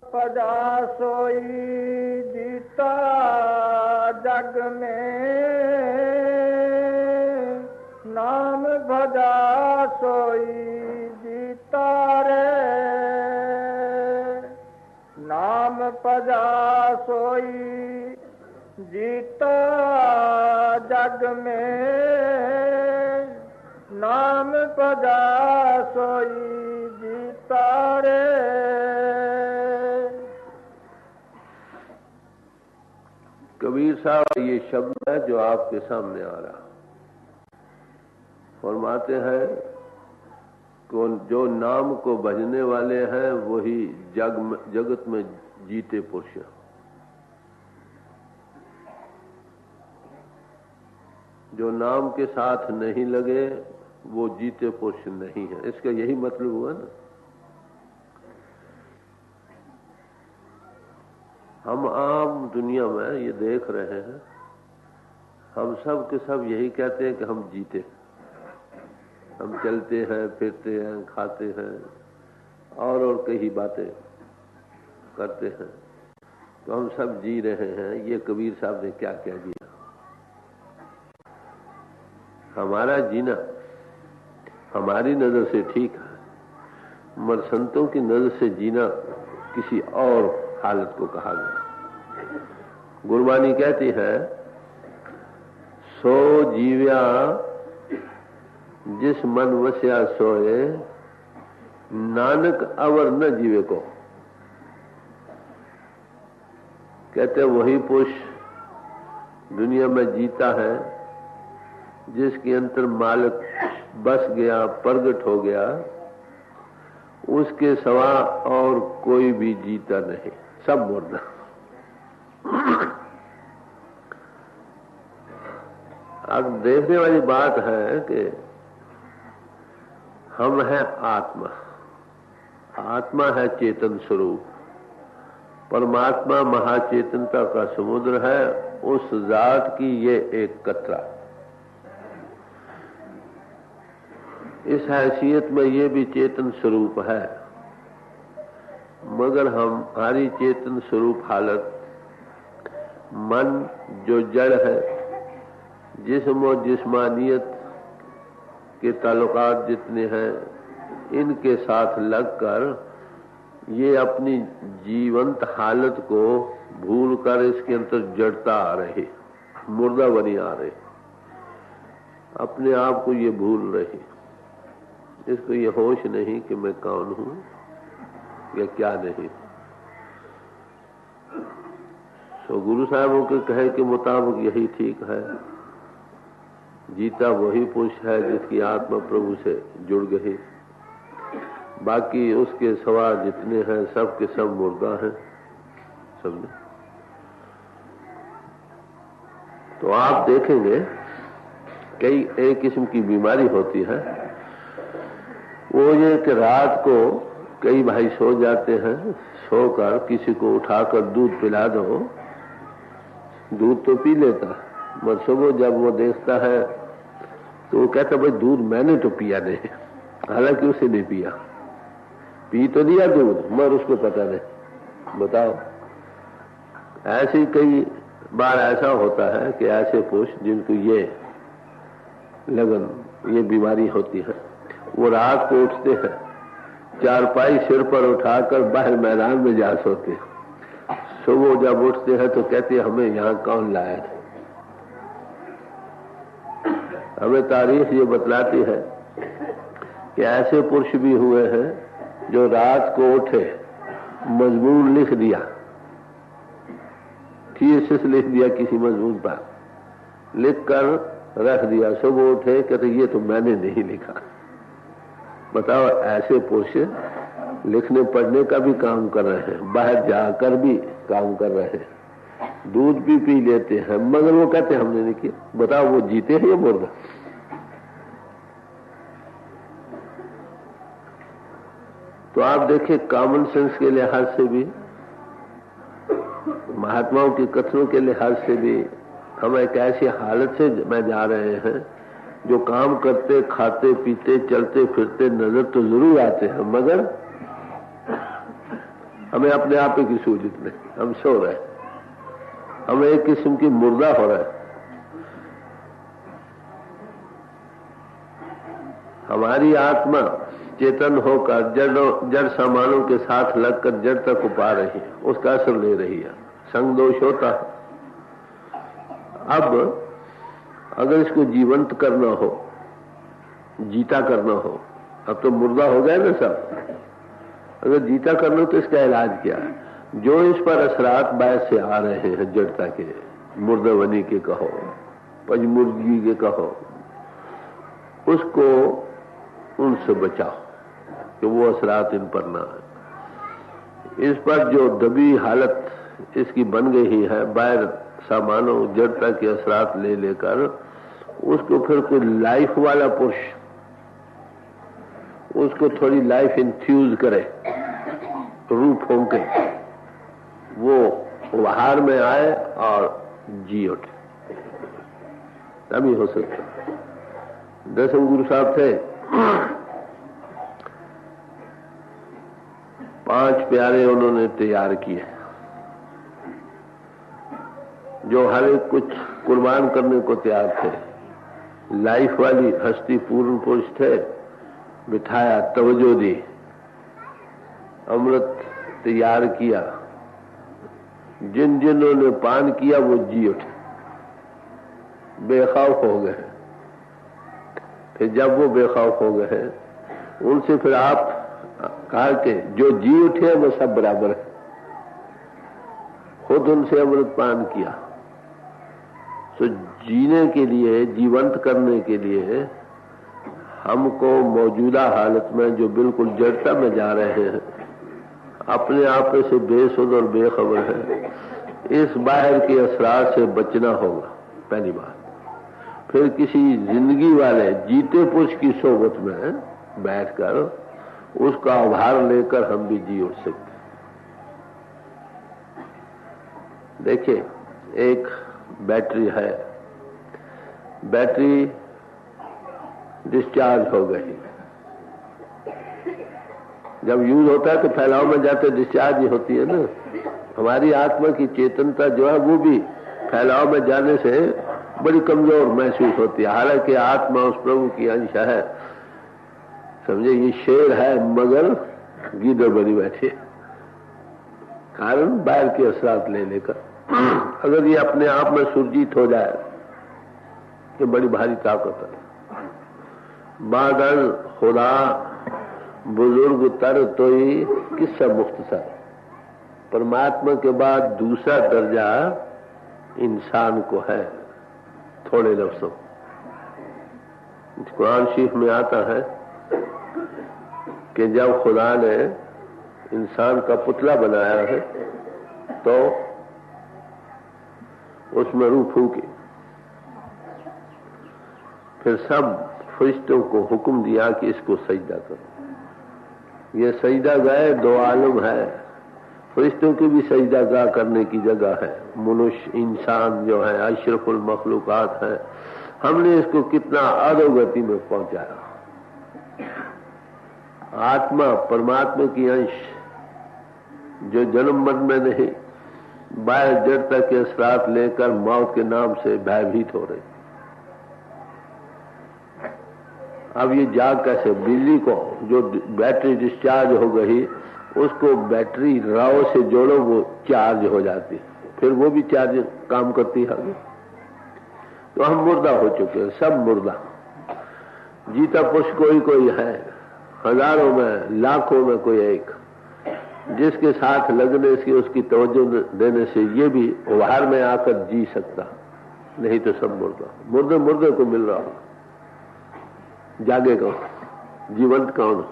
पदा सोई जीता जग में, नाम भजा सोई जीता रे, नाम पदा सोई जीता जग में, नाम पदा सोई जीता रे। कबीर साहब ये शब्द है जो आपके सामने आ रहा, फरमाते हैं जो नाम को भजने वाले हैं वही जगत में जीते पुरुष हैं। जो नाम के साथ नहीं लगे वो जीते पुरुष नहीं है। इसका यही मतलब हुआ ना। हम आम दुनिया में ये देख रहे हैं, हम सब के सब यही कहते हैं कि हम जीते। हम चलते हैं, फिरते हैं, खाते हैं और कई बातें करते हैं, तो हम सब जी रहे हैं। ये कबीर साहब ने क्या क्या जिया। हमारा जीना हमारी नजर से ठीक है, मगर संतों की नजर से जीना किसी और हालत को कहा गया। गुरबानी कहती है, सो जीव्या जिस मन वस्या सोए, नानक अवर न जीवे को। कहते वही पुरुष दुनिया में जीता है जिसके अंतर मालिक बस गया, प्रगट हो गया, उसके सिवा और कोई भी जीता नहीं, सब मुर्दा। अब देखने वाली बात है कि हम हैं आत्मा, आत्मा है चेतन स्वरूप, परमात्मा महाचेतनता का समुद्र है, उस जात की ये एक कतरा। इस हैसियत में ये भी चेतन स्वरूप है, मगर हमारी चेतन स्वरूप हालत मन जो जड़ है, जिस्म और जिस्मानियत के ताल्लुकात जितने हैं, इनके साथ लगकर ये अपनी जीवंत हालत को भूलकर इसके अंदर जड़ता आ रही, मुर्दा बनी आ रही, अपने आप को ये भूल रही। इसको ये होश नहीं कि मैं कौन हूं या क्या नहीं। तो गुरु साहबों के कहे के मुताबिक यही ठीक है। जीता वही पुरुष है जिसकी आत्मा प्रभु से जुड़ गई, बाकी उसके सवा जितने हैं सब के सब मुर्दा हैं। समझे? तो आप देखेंगे कई एक किस्म की बीमारी होती है, वो ये कि रात को कई भाई सो जाते हैं, सोकर किसी को उठाकर दूध पिला दो, दूध तो पी लेता, मगर सुबह जब वो देखता है तो वो कहता भाई दूध मैंने तो पिया नहीं, हालांकि उसे नहीं पिया, पी तो दिया दूध मगर उसको पता नहीं। बताओ, ऐसे कई बार ऐसा होता है कि ऐसे पुरुष जिनको ये लगन, ये बीमारी होती है, वो रात को उठते हैं, चारपाई सिर पर उठाकर बाहर मैदान में जा सोते हैं। सुबह जब उठते हैं तो कहते हैं हमें यहाँ कौन लाया था। हमें तारीख ये बतलाती है कि ऐसे पुरुष भी हुए हैं जो रात को उठे, मजमून लिख दिया, थीसिस लिख दिया किसी मजमून पर, लिख कर रख दिया, सुबह उठे कहते ये तो मैंने नहीं लिखा। बताओ, ऐसे पुरुष लिखने पढ़ने का भी काम कर रहे हैं, बाहर जाकर भी काम कर रहे हैं, दूध भी पी लेते हैं, मगर वो कहते हैं हमने नहीं किया। बताओ, वो जीते हैं या मुर्दा? तो आप देखिए, कॉमन सेंस के लिहाज से भी, महात्माओं की कथनों के लिहाज से भी हम एक ऐसी हालत से में जा रहे हैं जो काम करते, खाते, पीते, चलते फिरते नजर तो जरूर आते हैं, मगर हमें अपने आप की सूझत नहीं, हम सो रहे, हम एक किस्म की मुर्दा हो रहे। हमारी आत्मा चेतन होकर जड़ सामानों के साथ लगकर जड़ तक उपा रही है, उसका असर ले रही है, संग दोष होता है। अब अगर इसको जीवंत करना हो, जीता करना हो, अब तो मुर्दा हो गया ना सब, अगर जीता करना हो तो इसका इलाज क्या है? जो इस पर असरात बाहर से आ रहे हैं जड़ता के, मुर्दावनी के कहो, पजमुर्गी के कहो, उसको उनसे बचाओ कि वो असरात इन पर ना आए। इस पर जो दबी हालत इसकी बन गई है, बाहर सामानों जड़ता के असरात ले लेकर, उसको फिर कोई लाइफ वाला पुरुष उसको थोड़ी लाइफ इन्फ्यूज करे, रूप होंके वो बाहर में आए और जी उठे, तभी हो सकता। दसम गुरु साहब थे, 5 प्यारे उन्होंने तैयार किए, जो हर एक कुछ कुर्बान करने को तैयार थे। लाइफ वाली हस्ती पूर्ण पुरुष थे, बिठाया, तवज्जो दी, अमृत तैयार किया, जिन्होंने पान किया वो जी उठे, बेखौफ हो गए। फिर जब वो बेखौफ हो गए उनसे फिर आप कहा कि जो जी उठे वो सब बराबर है, खुद उनसे अमृत पान किया। तो जीने के लिए, जीवंत करने के लिए हमको मौजूदा हालत में जो बिल्कुल जड़ता में जा रहे हैं, अपने आप से बेसुध और बेखबर है, इस बाहर के असरार से बचना होगा पहली बात। फिर किसी जिंदगी वाले जीते पुरुष की सोबत में बैठकर उसका आभार लेकर हम भी जी उठ सकते। देखिए, एक बैटरी है, बैटरी डिस्चार्ज हो गई, जब यूज होता है तो फैलाव में जाते डिस्चार्ज ही होती है ना। हमारी आत्मा की चेतनता जो है वो भी फैलाव में जाने से बड़ी कमजोर महसूस होती है, हालांकि आत्मा उस प्रभु की अंश है। समझे, ये शेर है मगर गीदड़ बनी बैठी, कारण बाहर के असरात ले लेकर। अगर ये अपने आप में सुरजीत हो जाए तो बड़ी भारी ताकत है। बादल खुदा बुजुर्ग तर तो ही किस्सा मुख्तसर, परमात्मा के बाद दूसरा दर्जा इंसान को है। थोड़े लफ्जों, कुरान शरीफ में आता है कि जब खुदा ने इंसान का पुतला बनाया है तो उसमें रूह फूकी, फिर सब फरिश्तों को हुक्म दिया कि इसको सजदा करो। ये सजदा गाह दो आलम है, फरिश्तों की भी सजदा गाह करने की जगह है। मनुष्य इंसान जो है अशरफुल मखलूकात है, हमने इसको कितना अधोगति में पहुंचाया। आत्मा परमात्मा की अंश जो जन्म मरण में नहीं, बाह्य जड़ता के असरात लेकर मौत के नाम से भयभीत हो रही। अब ये जाग कैसे? बिजली को जो बैटरी डिस्चार्ज हो गई, उसको बैटरी राव से जोड़ो, वो चार्ज हो जाती, फिर वो भी चार्ज काम करती है। तो हम मुर्दा हो चुके हैं, सब मुर्दा। जीता पुरुष कोई कोई है, हजारों में लाखों में कोई एक, जिसके साथ लगने से, उसकी तवज्जो देने से ये भी बाहर में आकर जी सकता, नहीं तो सब मुर्दा। मुर्दे मुर्दे को मिल रहा, जागे कौन, जीवंत कौन?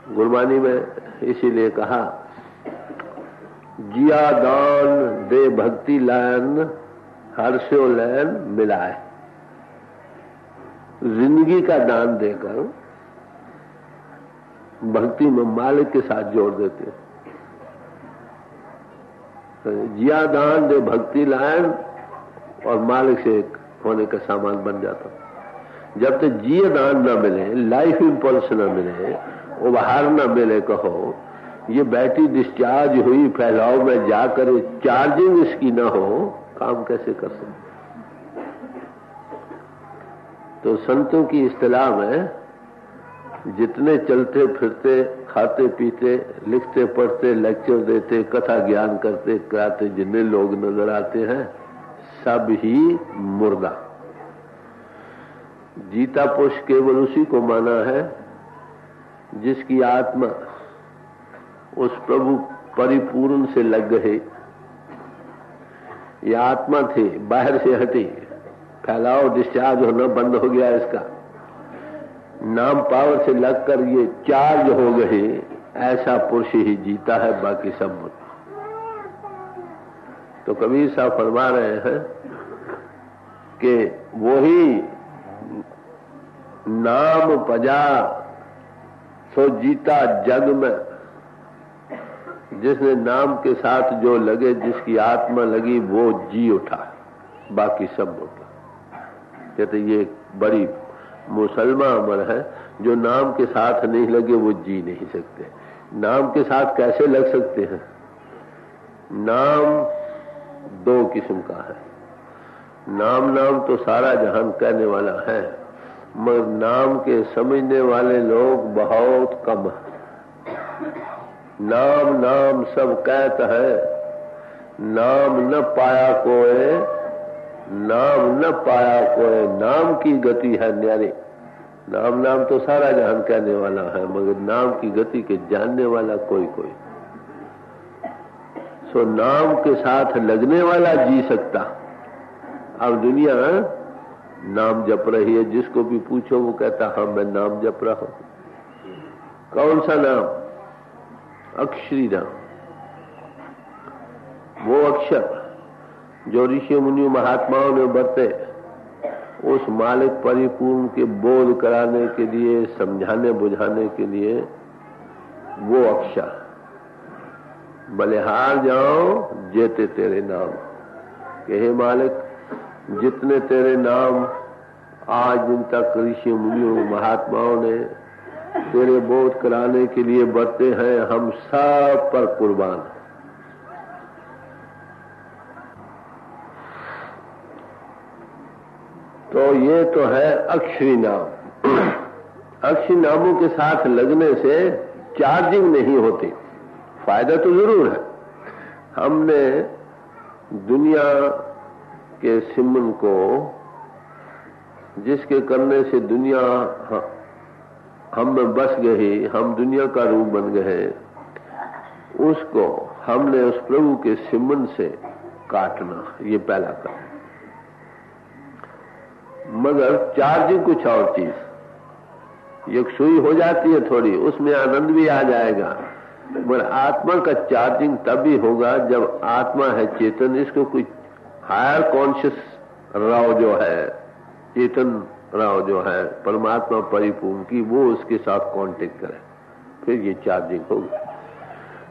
गुरबानी में इसीलिए कहा, जिया दान दे भक्ति लायन हर्षो लैन मिलाए। जिंदगी का दान देकर भक्ति में मालिक के साथ जोड़ देते हैं। जिया दान दे भक्ति लायन और मालिक से एक होने का सामान बन जाता। जब तक जिए दान न मिले, लाइफ इंपल्स न मिले, उभार न मिले, कहो ये बैटरी डिस्चार्ज हुई, फैलाव में जाकर चार्जिंग इसकी न हो, काम कैसे कर सकते? तो संतों की इस्तिलाह में जितने चलते फिरते, खाते पीते, लिखते पढ़ते, लेक्चर देते, कथा ज्ञान करते कराते जितने लोग नजर आते हैं, सब ही मुर्दा। जीता पुरुष केवल उसी को माना है जिसकी आत्मा उस प्रभु परिपूर्ण से लग गई। ये आत्मा थी, बाहर से हटी, फैलाव डिस्चार्ज होना बंद हो गया, इसका नाम पावर से लगकर ये चार्ज हो गई, ऐसा पुरुष ही जीता है, बाकी सब मुर्दा। तो कबीर साहब फरमा रहे हैं कि वही नाम पजा सो जीता जग में, जिसने नाम के साथ जो लगे, जिसकी आत्मा लगी, वो जी उठा, बाकी सब उठा। कहते ये बड़ी मुसलमान अमर है, जो नाम के साथ नहीं लगे वो जी नहीं सकते। नाम के साथ कैसे लग सकते हैं? नाम दो किस्म का है। नाम तो सारा जहान कहने वाला है, मगर नाम के समझने वाले लोग बहुत कम है। नाम सब कहता है, नाम न पाया कोई, नाम न पाया कोई, नाम की गति है न्यारी। नाम तो सारा जहान कहने वाला है, मगर नाम की गति के जानने वाला कोई। सो नाम के साथ लगने वाला जी सकता। अब दुनिया नाम जप रही है, जिसको भी पूछो वो कहता हाँ मैं नाम जप रहा हूं। कौन सा नाम? अक्षरी नाम, वो अक्षर जो ऋषि मुनि महात्माओं ने बरते, उस मालिक परिपूर्ण के बोध कराने के लिए, समझाने बुझाने के लिए, वो अक्षर। बलिहार जाओ जेते तेरे नाम, कि हे मालिक जितने तेरे नाम आज दिन तक ऋषि मुनियों महात्माओं ने तेरे बोध कराने के लिए बरते हैं, हम सब पर कुर्बान। तो ये तो है अक्षरी नाम। अक्षरी नामों के साथ लगने से चार्जिंग नहीं होती, फायदा तो जरूर है। हमने दुनिया के सिमन को, जिसके करने से दुनिया हम में बस गई, हम दुनिया का रूप बन गए, उसको हमने उस प्रभु के सिमन से काटना, ये पहला काम। मगर चार्जिंग कुछ और चीज, एक सुई हो जाती है थोड़ी, उसमें आनंद भी आ जाएगा, मगर आत्मा का चार्जिंग तभी होगा जब आत्मा है चेतन, इसको कुछ हायर कॉन्शियस राव जो है, चेतन राव जो है, परमात्मा परिपूर्ण की, वो उसके साथ कांटेक्ट करे, फिर ये चार्जिंग होगी।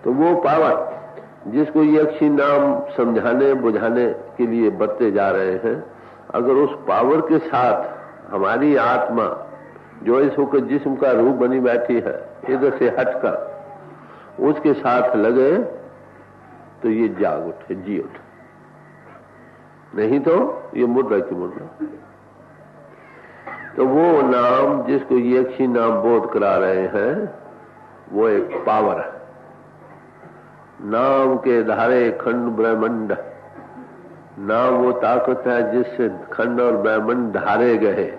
तो वो पावर जिसको ये अक्षी नाम समझाने बुझाने के लिए बरते जा रहे हैं, अगर उस पावर के साथ हमारी आत्मा जो इस होकर जिस्म का रूप बनी बैठी है, इधर से हटकर उसके साथ लगे, तो ये जाग उठे, जी उठे। नहीं तो ये मुर्दा की मुर्दा। तो वो नाम जिसको ये अक्षी नाम बोध करा रहे हैं, वो एक पावर है। नाम के धारे खंड ब्रह्मांड, नाम वो ताकत है जिससे खंड और ब्रह्मांड धारे गए।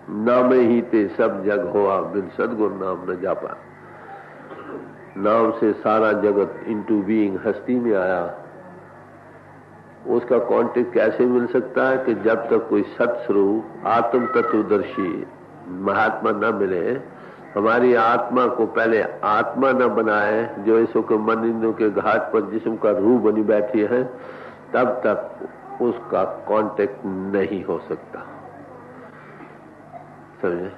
नाम ही ते सब जग होआ, बिन सदगुरु नाम न जापा। नाम से सारा जगत इनटू बीइंग, हस्ती में आया। उसका कांटेक्ट कैसे मिल सकता है कि जब तक कोई सत्स्वरूप आत्म तत्वदर्शी महात्मा न मिले, हमारी आत्मा को पहले आत्मा न बनाए, जो इसो के मन इंद्रियों के घाट पर जिस्म का रूप बनी बैठी है, तब तक उसका कांटेक्ट नहीं हो सकता। समझे?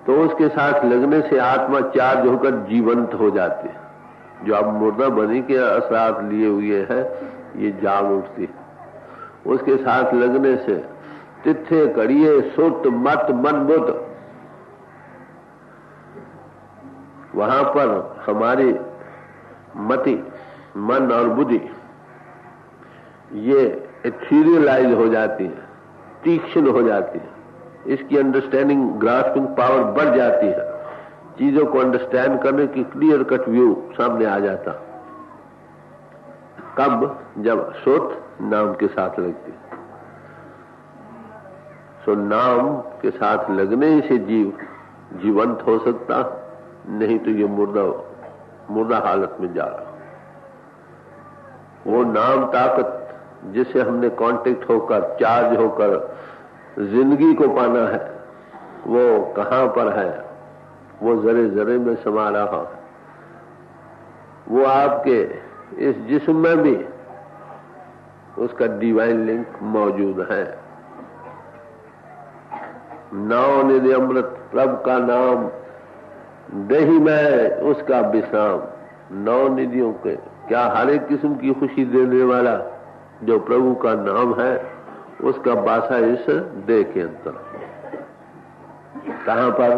तो उसके साथ लगने से आत्मा चार्ज होकर जीवंत हो जाती है। जो अब मुर्दा बनी के असरात लिए हुए है, ये जाग उठती। उसके साथ लगने से तिथे कड़िए सुत मत मन बुद्ध, वहां पर हमारी मति, मन और बुद्धि ये एथीरियलाइज हो जाती है, तीक्ष्ण हो जाती है, इसकी अंडरस्टैंडिंग ग्रास्पिंग पावर बढ़ जाती है, चीजों को अंडरस्टैंड करने की क्लियर कट व्यू सामने आ जाता। कब? जब सोत नाम के साथ लगती। सो नाम के साथ लगने से जीव जीवंत हो सकता, नहीं तो ये मुर्दा हालत में जा रहा। वो नाम ताकत जिसे हमने कांटेक्ट होकर, चार्ज होकर जिंदगी को पाना है, वो कहां पर है? वो जरे जरे में समा रहा है। वो आपके इस जिस्म में भी उसका डिवाइन लिंक मौजूद है। नौ निधि अमृत प्रभु का नाम, दही में उसका विश्राम। नौ निधियों के क्या हर एक किस्म की खुशी देने वाला जो प्रभु का नाम है, उसका बासा इस देह के अंतर। कहां पर?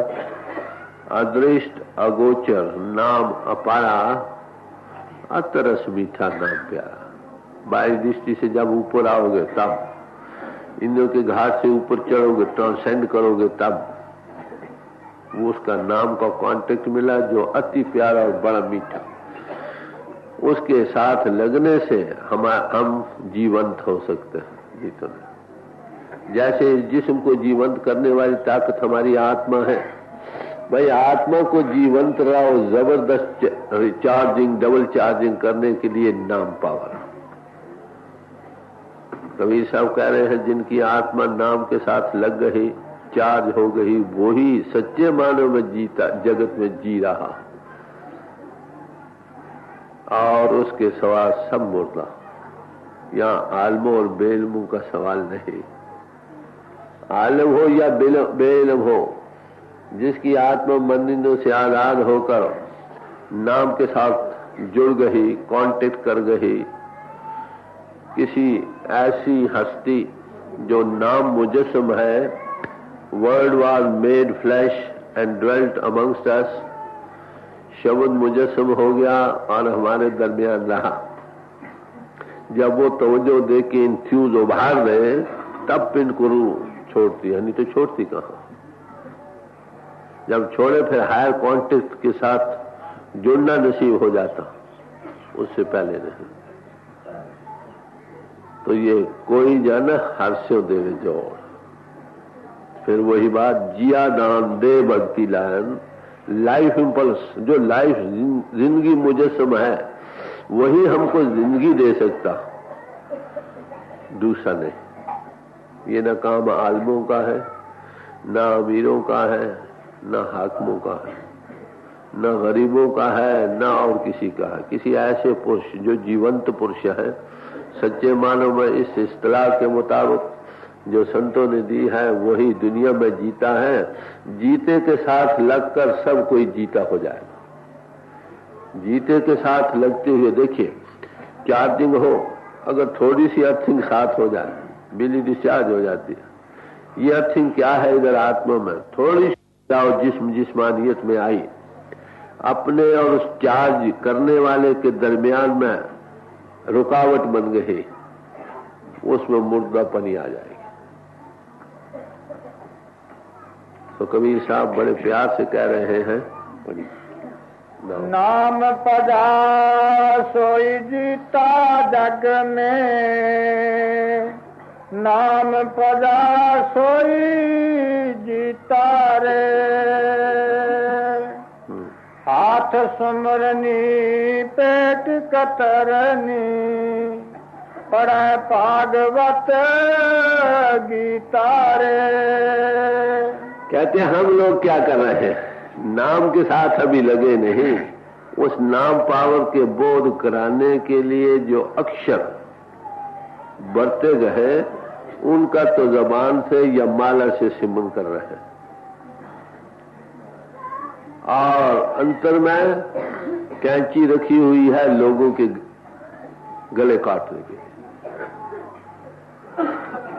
अदृष्ट अगोचर नाम अपारा, अतरस मीठा नाम प्यारा। बाई दृष्टि से जब ऊपर आओगे तब, इंद्रियों के घाट से ऊपर चढ़ोगे, ट्रांसेंड करोगे, तब वो उसका नाम का कांटेक्ट मिला जो अति प्यारा और बड़ा मीठा। उसके साथ लगने से हम जीवंत हो सकते हैं। जी तो जैसे इस जिस्म को जीवंत करने वाली ताकत हमारी आत्मा है, भाई आत्मा को जीवंत रहो जबरदस्त रिचार्जिंग, डबल चार्जिंग करने के लिए नाम पावर। कबीर साहब कह रहे हैं जिनकी आत्मा नाम के साथ लग गई, चार्ज हो गई, वो ही सच्चे मानव में जीता, जगत में जी रहा। और उसके सवाल सब मुर्दा। यहाँ आलमों और बेलमों का सवाल नहीं। आलम हो या बेलम हो, जिसकी आत्मा मंदिरों से आजाद होकर नाम के साथ जुड़ गई, कांटेक्ट कर गई, किसी ऐसी हस्ती जो नाम मुजस्सम है, word was made flash and dwelt amongst अस, शब्द मुजस्सम हो गया और हमारे दरमियान रहा। जब वो तवज्जो दे के इंफ्यूज उभार रहे, तब पिन कुरु छोड़ती है, नहीं तो छोड़ती कहां। जब छोड़े फिर हायर कॉन्टेक्ट के साथ जुड़ना नसीब हो जाता, उससे पहले नहीं। तो ये कोई जाना हर्षो देवे जोड़। फिर वही बात, जिया दान दे भक्ति लायन, लाइफ इंपल्स, जो लाइफ जिंदगी मुजस्सम है वही हमको जिंदगी दे सकता, दूसरा नहीं। ये न काम आलमों का है, न अमीरों का है, न हाकिमों का है, न गरीबों का है, न और किसी का है। किसी ऐसे पुरुष जो जीवंत पुरुष है, सच्चे मानव में इस इस्तिलाह के मुताबिक जो संतों ने दी है, वही दुनिया में जीता है। जीते के साथ लगकर सब कोई जीता हो जाएगा। जीते के साथ लगते हुए देखिए, चार्जिंग हो, अगर थोड़ी सी अर्थिंग साथ हो जाए, बिजली डिस्चार्ज हो जाती है। ये अर्थिंग क्या है? इधर आत्मा में थोड़ी सी जिस्मानियत में आई, अपने और उस चार्ज करने वाले के दरमियान में रुकावट बन गई, उसमें मुर्दापनी आ जाएगी। तो कबीर साहब बड़े प्यार से कह रहे हैं, नाम पदा सोई जीता जग में, नाम पदा सोई जीता रे। हाथ सुमरनी पेट कतरनी, पढ़े भागवत गीता रे। कहते हैं हम लोग क्या कर रहे हैं? नाम के साथ अभी लगे नहीं। उस नाम पावर के बोध कराने के लिए जो अक्षर बढ़ते गए, उनका तो जबान से या माला से सिमरन कर रहे हैं, और अंतर में कैंची रखी हुई है लोगों के गले काटने के लिए।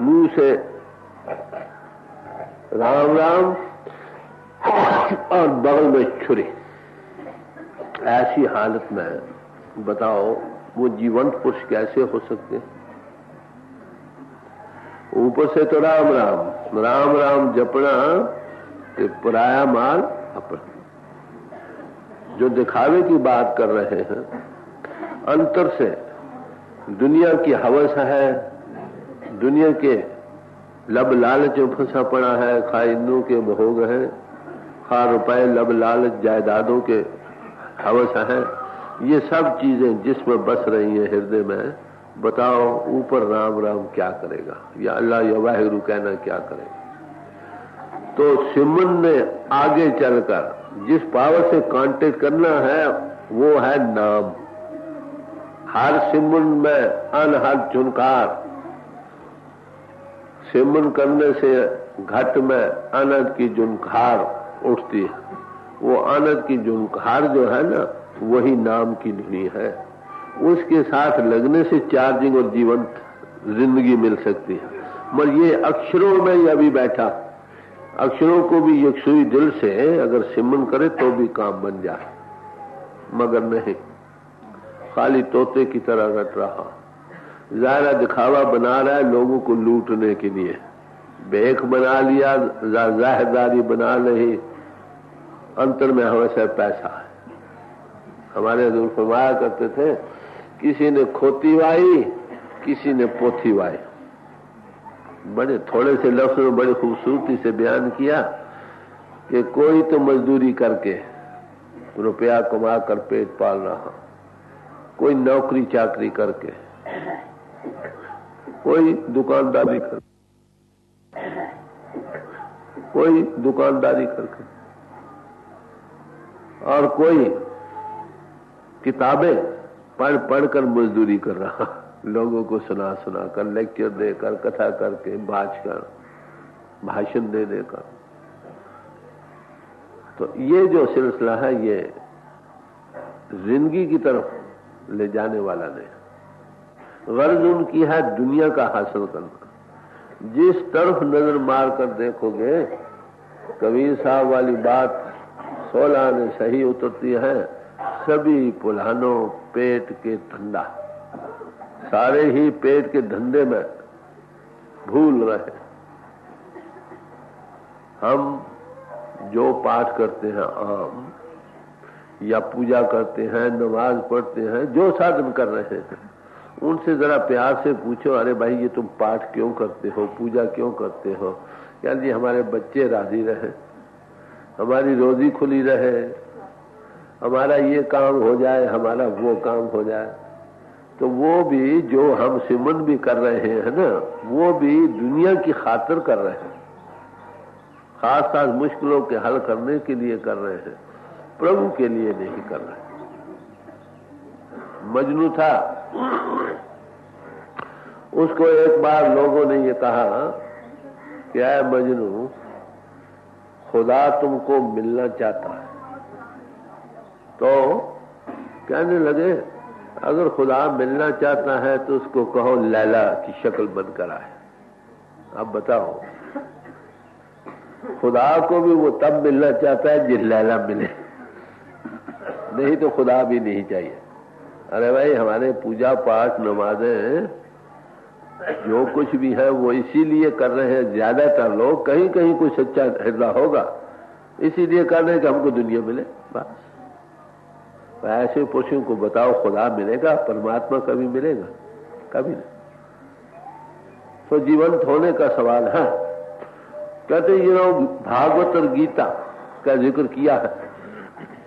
मुंह से राम राम और बगल में छुरी, ऐसी हालत में बताओ वो जीवंत पुरुष कैसे हो सकते? ऊपर से तो राम राम राम राम जपना कि पराया माल अपना। जो दिखावे की बात कर रहे हैं, अंतर से दुनिया की हवस है, दुनिया के लब लालच में फंसा पड़ा है, खा इंद्रों के भोग है, खा रुपए लब लालच जायदादों के हवस है, ये सब चीजें जिसमें बस रही है हृदय में, बताओ ऊपर राम राम क्या करेगा, या अल्लाह या वाहिगुरु कहना क्या करेगा? तो सिमरन ने आगे चलकर जिस पावर से कांटेक्ट करना है वो है नाम। हर सिमरन में अनहद झुनकार, सिमरन करने से घट में अनहद की झुनकार उठती है। वो अनहद की झुनकार जो है ना, वही नाम की ध्वनि है। उसके साथ लगने से चार्जिंग और जीवंत जिंदगी मिल सकती है। मगर ये अक्षरों में ही अभी बैठा, अक्षरों को भी एक सुई दिल से अगर सिमरन करे तो भी काम बन जाए, मगर नहीं, खाली तोते की तरह रट रहा, ज़ाहिरा दिखावा बना रहा है लोगों को लूटने के लिए, बेख बना लिया, जाहिरदारी बना ली, अंतर में हवस है पैसा है। हमारे हजूर फरमाया करते थे, किसी ने खोती वाई, किसी ने पोथी वाई। बड़े थोड़े से लफ्ज में बड़ी खूबसूरती से बयान किया कि कोई तो मजदूरी करके रुपया कमा कर पेट पाल रहा, कोई नौकरी चाकरी करके, कोई दुकानदारी करके, कोई दुकानदारी करके, और कोई किताबें पढ़ पढ़ कर मजदूरी कर रहा, लोगों को सुना सुना कर, लेक्चर देकर, कथा करके, बाज कर, भाषण दे देकर। तो ये जो सिलसिला है ये जिंदगी की तरफ ले जाने वाला नहीं। गर्ज उनकी है दुनिया का हासिल करना। जिस तरफ नजर मार कर देखोगे, कबीर साहब वाली बात 16 ने सही उतरती है, सभी पुलानों पेट के धंधा, सारे ही पेट के धंधे में भूल रहे। हम जो पाठ करते हैं आम, या पूजा करते हैं, नमाज पढ़ते हैं, जो साधन कर रहे हैं, उनसे जरा प्यार से पूछो, अरे भाई ये तुम पाठ क्यों करते हो, पूजा क्यों करते हो? क्या जी हमारे बच्चे राजी रहे, हमारी रोजी खुली रहे, हमारा ये काम हो जाए, हमारा वो काम हो जाए। तो वो भी जो हम सिमरन भी कर रहे हैं ना, वो भी दुनिया की खातिर कर रहे हैं, खास खास मुश्किलों के हल करने के लिए कर रहे हैं, प्रभु के लिए नहीं कर रहे। मजनू था, उसको एक बार लोगों ने ये कहा कि ऐ मजनू, खुदा तुमको मिलना चाहता है। तो कहने लगे, अगर खुदा मिलना चाहता है तो उसको कहो लैला की शक्ल बनकर आए। अब बताओ, खुदा को भी वो तब मिलना चाहता है जिस लैला मिले, नहीं तो खुदा भी नहीं चाहिए। अरे भाई हमारे पूजा पाठ नमाजें जो कुछ भी है वो इसीलिए कर रहे हैं, ज्यादातर लोग, कहीं कहीं कोई सच्चा हृदय होगा, इसीलिए कर रहे हैं कि हमको दुनिया मिले, बस। ऐसे पुरुषों को बताओ खुदा मिलेगा, परमात्मा कभी मिलेगा? कभी नहीं। तो जीवंत होने का सवाल है। कहते ये लोग भागवत और गीता का जिक्र किया है,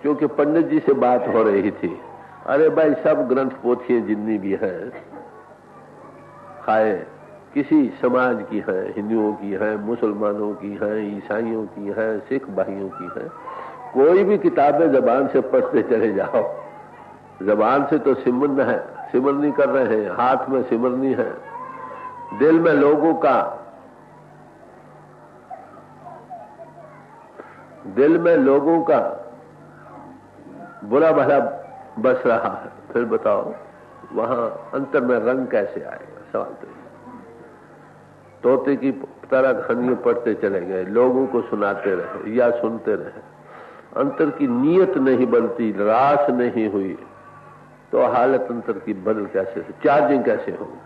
क्योंकि पंडित जी से बात हो रही थी। अरे भाई सब ग्रंथ पोथियां जितनी भी हैं, खाए किसी समाज की है, हिंदुओं की है, मुसलमानों की है, ईसाइयों की है, सिख भाइयों की है, कोई भी किताबें जबान से पढ़ते चले जाओ, जबान से तो सिमरन है, सिमरनी कर रहे हैं, हाथ में सिमरनी है, दिल में लोगों का, दिल में लोगों का बुरा भला बस रहा है। फिर बताओ वहां अंतर में रंग कैसे आएगा? सवाल तो तोते की तरह कहानियां पढ़ते चले गए, लोगों को सुनाते रहे या सुनते रहे, अंतर की नीयत नहीं बनती, रास नहीं हुई, तो हालत अंतर की बदल कैसे, चार्जिंग कैसे होगी?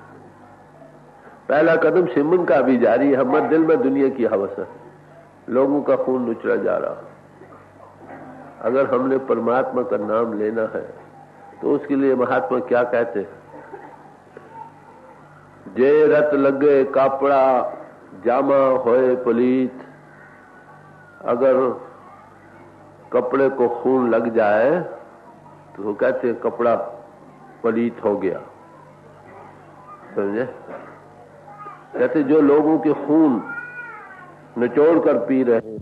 पहला कदम सिमन का भी जारी है। हमारे दिल में दुनिया की हवस है, लोगों का खून नुचला जा रहा। अगर हमने परमात्मा का नाम लेना है तो उसके लिए महात्मा क्या कहते हैं? जे रत लगे कापड़ा जामा होए पलीत। अगर कपड़े को खून लग जाए तो वो कहते हैं कपड़ा पलीत हो गया। समझे? कहते जो लोगों के खून निचोड़ कर पी रहे,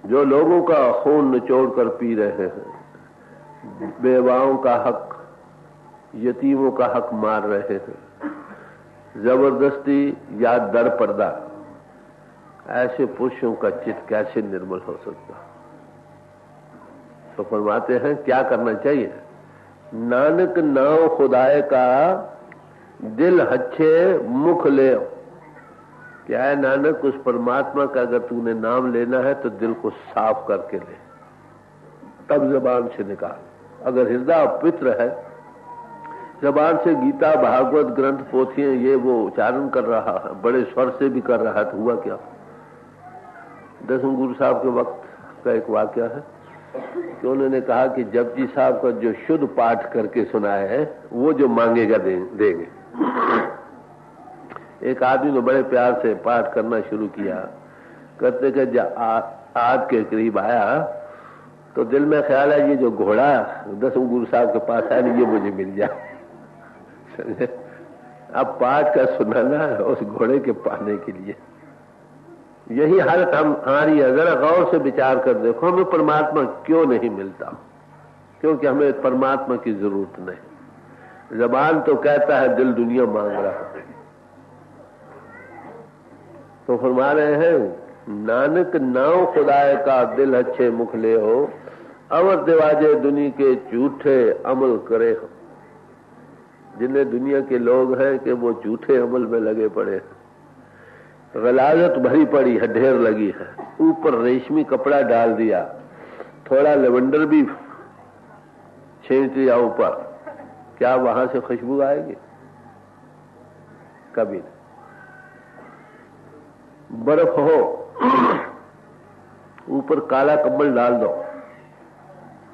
जो लोगों का खून निचोड़ कर पी रहे हैं, बेवाओं का हक, यतीमों का हक मार रहे हैं, जबरदस्ती या दर पर्दा, ऐसे पुरुषों का चित्त कैसे निर्मल हो सकता? तो फरमाते हैं क्या करना चाहिए? नानक नाव खुदाए का दिल हच्छे मुख ले। क्या है नानक? उस परमात्मा का अगर तूने नाम लेना है तो दिल को साफ करके ले, तब जबान से निकाल। अगर हृदय पवित्र है, जबान से गीता भागवत ग्रंथ पोथियां ये वो उच्चारण कर रहा है, बड़े स्वर से भी कर रहा है, तो हुआ क्या? दसवें गुरु साहब के वक्त का एक वाक्य है कि उन्होंने कहा कि जपजी साहब का जो शुद्ध पाठ करके सुनाया है वो जो मांगेगा देंगे। एक आदमी ने बड़े प्यार से पाठ करना शुरू किया, करते करते आज के करीब आया तो दिल में ख्याल है ये जो घोड़ा दसवें गुरु साहब के पास है ये मुझे मिल जाए। अब पाठ का सुनाना है उस घोड़े के पाने के लिए। यही हालत हमारी है। जरा गौर से विचार कर देखो, हमें परमात्मा क्यों नहीं मिलता? क्योंकि हमें परमात्मा की जरूरत नहीं। जबान तो कहता है, दिल दुनिया मांग रहा है। तो फरमा रहे हैं नानक नाव खुदाए का दिल अच्छे मुख ले हो, अवर दिवाजे दुनिया के झूठे अमल करे हो। जिन्हें दुनिया के लोग हैं कि वो झूठे अमल में लगे पड़े हैं, गलाजत भरी पड़ी है, ढेर लगी है, ऊपर रेशमी कपड़ा डाल दिया, थोड़ा लेवेंडर भी छींट दिया ऊपर, क्या वहां से खुशबू आएगी? कभी नहीं। बर्फ हो, ऊपर काला कंबल डाल दो,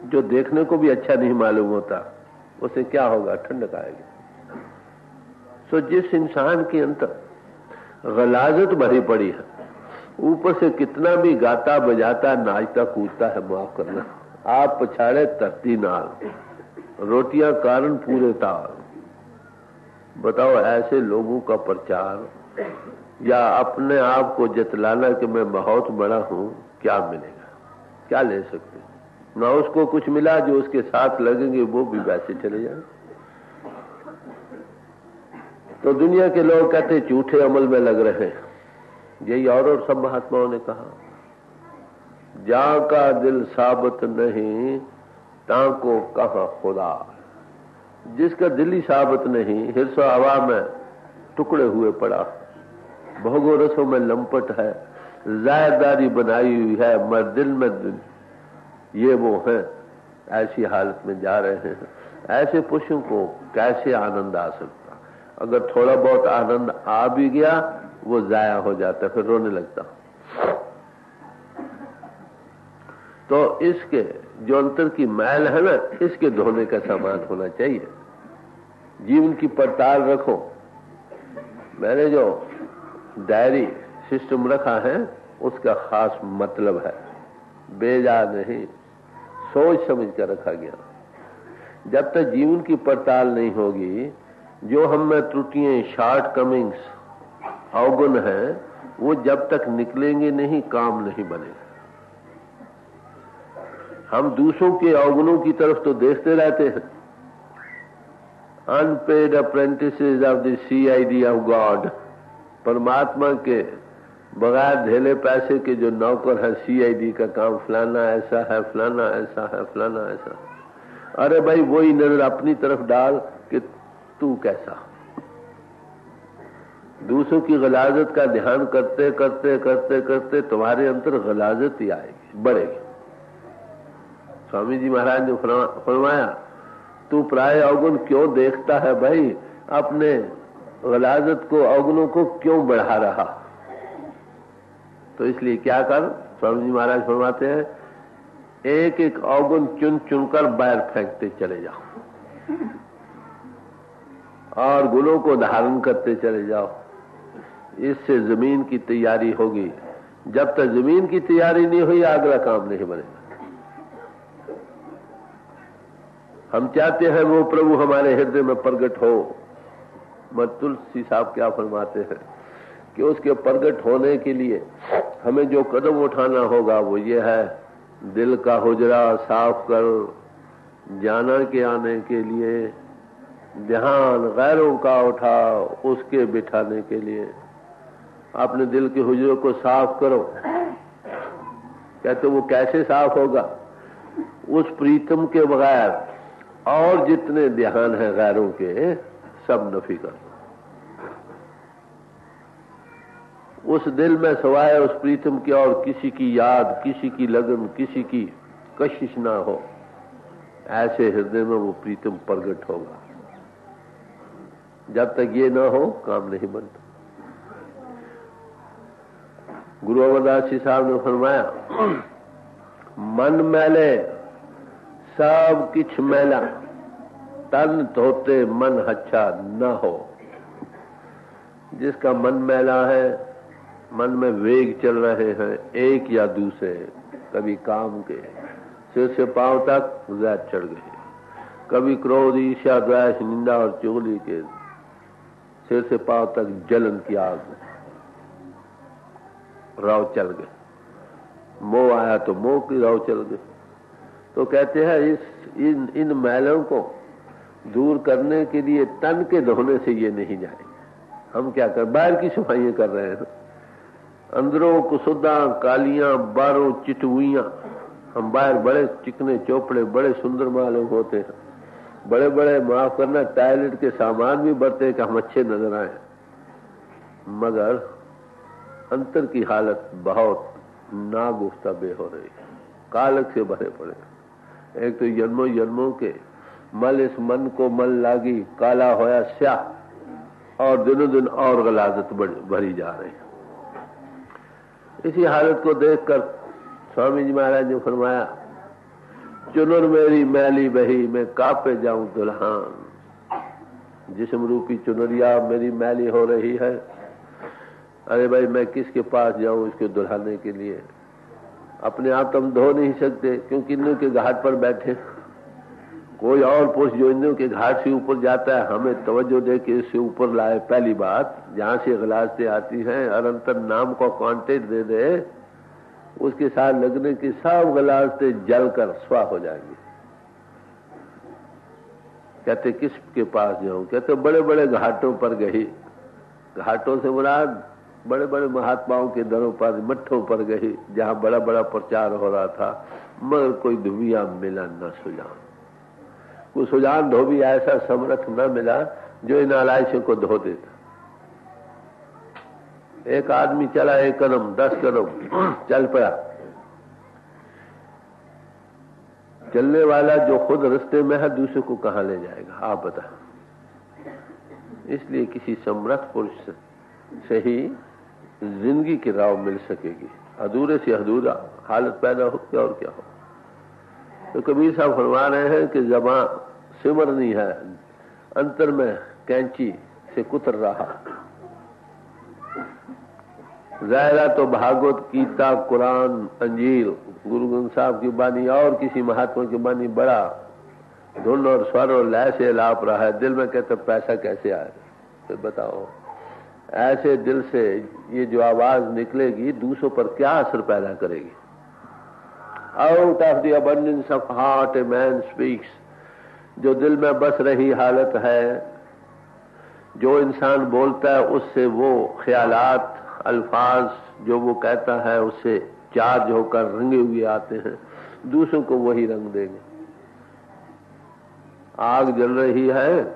जो देखने को भी अच्छा नहीं मालूम होता, उसे क्या होगा? ठंडक आएगी। सो जिस इंसान के अंदर गलाजत भरी पड़ी है, ऊपर से कितना भी गाता बजाता नाचता कूदता है, माफ करना, आप पछाड़े तरती नाल, रोटियां कारण पूरे ताल। बताओ ऐसे लोगों का प्रचार या अपने आप को जतलाना कि मैं बहुत बड़ा हूं, क्या मिलेगा? क्या ले सकते? ना उसको कुछ मिला, जो उसके साथ लगेंगे वो भी वैसे चले जाए। तो दुनिया के लोग कहते झूठे अमल में लग रहे हैं। यही और सब महात्माओं ने कहा, जहां का दिल साबित नहीं ता को कहां खुदा। जिसका दिल ही साबित नहीं, हिरसा हवा में टुकड़े हुए पड़ा, भोगो रसों में लंपट है, जायदारी बनाई हुई है, मगर दिल में ये वो है, ऐसी हालत में जा रहे हैं। ऐसे पुरुषों को कैसे आनंद आ सकता? अगर थोड़ा बहुत आनंद आ भी गया वो जाया हो जाता, फिर रोने लगता। तो इसके जो अंतर की मैल है ना, इसके धोने का सामान होना चाहिए। जीवन की पड़ताल रखो। मैंने जो डायरी सिस्टम रखा है उसका खास मतलब है, बेजा नहीं, सोच समझ कर रखा गया। जब तक जीवन की पड़ताल नहीं होगी, जो हम में त्रुटियां, शॉर्ट कमिंग्स, अवगुण है, वो जब तक निकलेंगे नहीं, काम नहीं बनेगा। हम दूसरों के अवगुणों की तरफ तो देखते रहते हैं। Unpaid apprentices of the CID of God, परमात्मा के बगैर ढेले पैसे के जो नौकर है CID का काम, फलाना ऐसा है, फलाना ऐसा है, फलाना ऐसा। अरे भाई वही नजर अपनी तरफ डाल कि तू कैसा। दूसरों की गलाजत का ध्यान करते करते करते करते तुम्हारे अंदर गलाजत ही आएगी, बढ़ेगी। स्वामी जी महाराज ने फरमाया, तू प्राय अवगुण क्यों देखता है भाई, अपने गलाजत को, अवगुणों को क्यों बढ़ा रहा? तो इसलिए क्या कर, स्वामी जी महाराज फरमाते हैं, एक एक अवगुण चुन चुनकर बाहर फेंकते चले जाओ और गुणों को धारण करते चले जाओ। इससे जमीन की तैयारी होगी। जब तक जमीन की तैयारी नहीं हुई अगला काम नहीं बनेगा। हम चाहते हैं वो प्रभु हमारे हृदय में प्रकट हो। मत तुलसी साहब क्या फरमाते हैं कि उसके प्रकट होने के लिए हमें जो कदम उठाना होगा वो ये है, दिल का हुजरा साफ कर, जाना के आने के लिए ध्यान गैरों का उठा, उसके बिठाने के लिए अपने दिल के हुजरों को साफ करो। कहते वो कैसे साफ होगा? उस प्रीतम के बगैर और जितने ध्यान है गैरों के सब नफी कर। उस दिल में सवाए उस प्रीतम की और किसी की याद, किसी की लगन, किसी की कशिश ना हो, ऐसे हृदय में वो प्रीतम प्रकट होगा। जब तक ये ना हो काम नहीं बनता। गुरु अमरदास जी साहब ने फरमाया, मन मैले सब किछ मैला, तन धोते मन अच्छा न हो। जिसका मन मैला है, मन में वेग चल रहे हैं एक या दूसरे, कभी काम के सिर से पांव तक ज़ैद चढ़ गए, कभी क्रोध, ईर्ष्या, द्वेष, निंदा और चुगली के सिर से पांव तक जलन की आग, राव चल गए। मोह आया तो मोह की राव चल गए। तो कहते हैं इन मैलों को दूर करने के लिए तन के धोने से ये नहीं जाएंगे। हम क्या कर, बाहर की सफाइयां कर रहे हैं, अंदरों कुसुदा, कालियां, बारों, चिटुइयां। हम बाहर बड़े चिकने चौपड़े, बड़े सुंदर मालूम होते हैं, बड़े बड़े, माफ करना, टॉयलेट के सामान भी बरते कि हम अच्छे नजर आए, मगर अंतर की हालत बहुत नागुफ्ताबे हो रही है, कालक से भरे पड़े। एक तो जन्मों जन्मों के मल इस मन को मल लागी, काला होया स्याह, और दिनों दिन और गलाजत भरी जा रही है। इसी हालत को देखकर स्वामी जी महाराज ने फरमाया, चुनर मेरी मैली बही, मैं कापे जाऊं दुल्हान। जिस्म रूपी चुनरिया मेरी मैली हो रही है, अरे भाई मैं किसके पास जाऊं इसको दुल्हाने के लिए? अपने आप तो हम धो नहीं सकते, क्योंकि इंद्रियों के घाट पर बैठे। कोई और पुरुष जो इंद्रियों के घाट से ऊपर जाता है, हमें तवज्जो दे के इससे ऊपर लाए। पहली बात, जहां से गलाजतें आती हैं, अनंतर नाम को कांटेक्ट दे दे, उसके साथ लगने की सब गलाजतें जलकर स्वाह हो जाएंगी। कहते किसके पास जाऊं? कहते बड़े बड़े घाटों पर गई। घाटों से मुराद बड़े बड़े महात्माओं के दरों पर, मठों पर गई, जहां बड़ा बड़ा प्रचार हो रहा था, मगर कोई धुबिया मिला न सुजान। कोई सुजान धोबी ऐसा समर्थ न मिला जो इन आलाइशों को धो देता। एक आदमी चला 1 कदम 10 कदम चल पड़ा। चलने वाला जो खुद रास्ते में है, दूसरे को कहां ले जाएगा आप बता। इसलिए किसी समर्थ पुरुष से ही जिंदगी की राह मिल सकेगी। अधूरे से अधूरा हालत पैदा हो क्या और क्या हो। तो कबीर साहब फरमा रहे हैं कि ज़बां सिमरनी है, अंतर में कैंची से कुतर रहा। ज़ाहिरा तो भागवत, गीता, कुरान, अंजील, गुरु ग्रंथ साहब की बानी और किसी महात्मा की बानी बड़ा धुन और स्वर और लय से लाप रहा है। दिल में कहते पैसा कैसे आए? तो बताओ, ऐसे दिल से ये जो आवाज निकलेगी दूसरों पर क्या असर पैदा करेगी? Out of the abundance of heart a man speaks. जो दिल में बस रही हालत है, जो इंसान बोलता है उससे वो ख्यालात, अल्फाज जो वो कहता है उससे चार्ज होकर रंगे हुए आते हैं, दूसरों को वही रंग देंगे। आग जल रही है,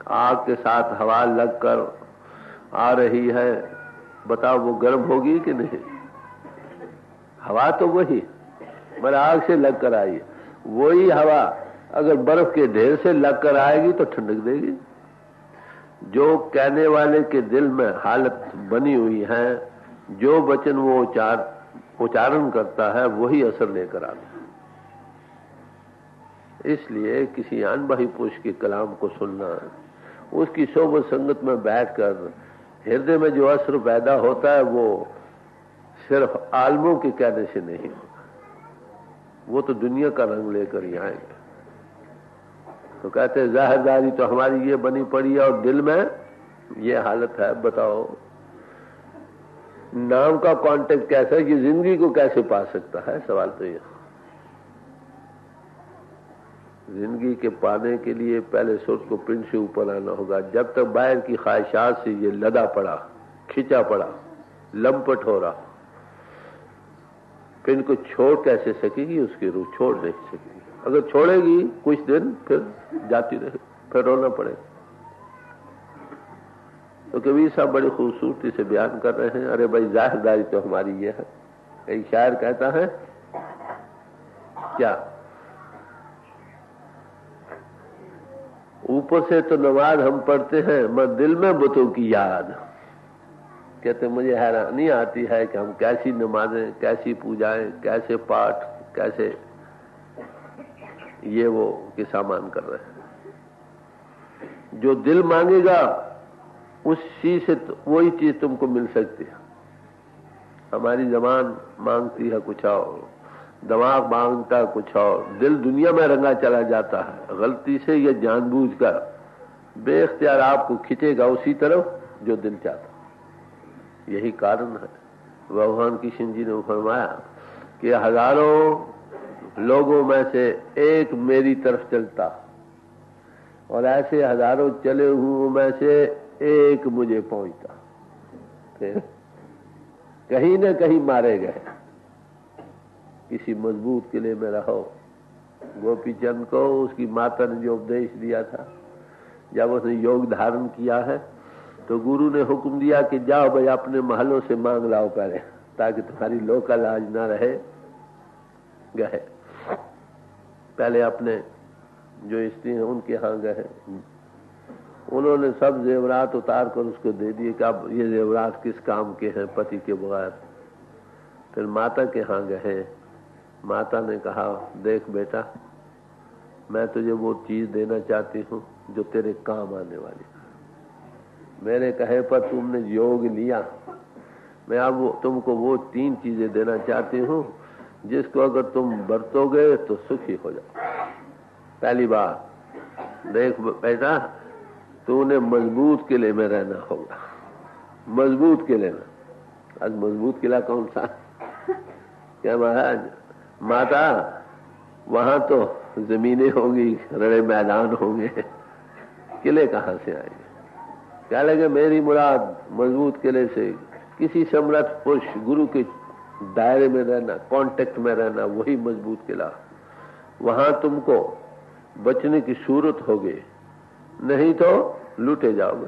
आग के साथ हवा लगकर आ रही है, बताओ वो गर्म होगी कि नहीं? हवा तो वही, मगर आग से लग कर आई। वही हवा अगर बर्फ के ढेर से लग कर आएगी तो ठंडक देगी। जो कहने वाले के दिल में हालत बनी हुई है, जो वचन वो उच्चारण करता है, वही असर लेकर आता है। इसलिए किसी अनबही पुरुष के कलाम को सुनना, उसकी सोबत संगत में बैठकर हृदय में जो असर पैदा होता है, वो सिर्फ आलमों के कहने से नहीं होता, वो तो दुनिया का रंग लेकर ही आएंगे। तो कहते हैं जाहिरदारी तो हमारी ये बनी पड़ी है और दिल में ये हालत है। बताओ नाम का कांटेक्ट कैसा है, ये जिंदगी को कैसे पा सकता है? सवाल तो ये। जिंदगी के पाने के लिए पहले सोच को पिंड से ऊपर आना होगा। जब तक बाहर की ख्वाहिशात से ये लदा पड़ा, खिंचा पड़ा, लंपट हो रहा, पिंड को छोड़ कैसे सकेगी? उसकी रूह छोड़ नहीं सकेगी। अगर छोड़ेगी कुछ दिन, फिर जाती रहे, फिर रोना पड़ेगा। तो कबीर साहब बड़ी खूबसूरती से बयान कर रहे हैं, अरे भाई जाहिरदारी तो हमारी ये है। एक शायर कहता है क्या, ऊपर से तो नमाज हम पढ़ते हैं मगर दिल में बुतों की याद। कहते मुझे हैरानी आती है कि हम कैसी नमाजें, कैसी पूजाएं, कैसे पाठ, कैसे ये वो के सामान कर रहे हैं। जो दिल मांगेगा उस चीज से वही चीज तुमको मिल सकती है। हमारी जबान मांगती है कुछ और, दिमाग मांगता है कुछ और, दिल दुनिया में रंगा चला जाता है। गलती से या जानबूझकर बेख्तियार आपको खींचेगा उसी तरफ जो दिल चाहता। यही कारण है भगवान कृष्ण जी ने फरमाया कि हजारों लोगों में से एक मेरी तरफ चलता और ऐसे हजारों चले हुए में से एक मुझे पहुंचता। फिर कहीं न कहीं मारे गए। किसी मजबूत किले में रहो। गोपी चंद को उसकी माता ने जो उपदेश दिया था, जब उसने योग धारण किया है तो गुरु ने हुक्म दिया कि जाओ भाई अपने महलों से मांग लाओ पहले, ताकि तुम्हारी लोका लाज ना रहे। गए पहले अपने जो स्त्री है उनके यहाँ गए। उन्होंने सब जेवरात उतार कर उसको दे दिए कि अब ये जेवरात किस काम के हैं पति के बगैर। फिर माता के यहाँ गए। माता ने कहा देख बेटा, मैं तुझे वो चीज देना चाहती हूँ जो तेरे काम आने वाली। मेरे कहे पर तुमने योग लिया, मैं अब तुमको वो 3 चीजें देना चाहती हूँ जिसको अगर तुम बरतोगे तो सुखी हो जाओ। पहली बात, देख बेटा, तूने मजबूत किले में रहना होगा। मजबूत किले में। आज मजबूत किला कौन सा? क्या महाराज, माता वहां तो जमीनें होंगी, रड़े मैदान होंगे, किले कहां से आएंगे? क्या लगे मेरी मुराद मजबूत किले से किसी समर्थ पुरुष गुरु के दायरे में रहना, कांटेक्ट में रहना, वही मजबूत किला। वहां तुमको बचने की सूरत होगी, नहीं तो लूटे जाओगे।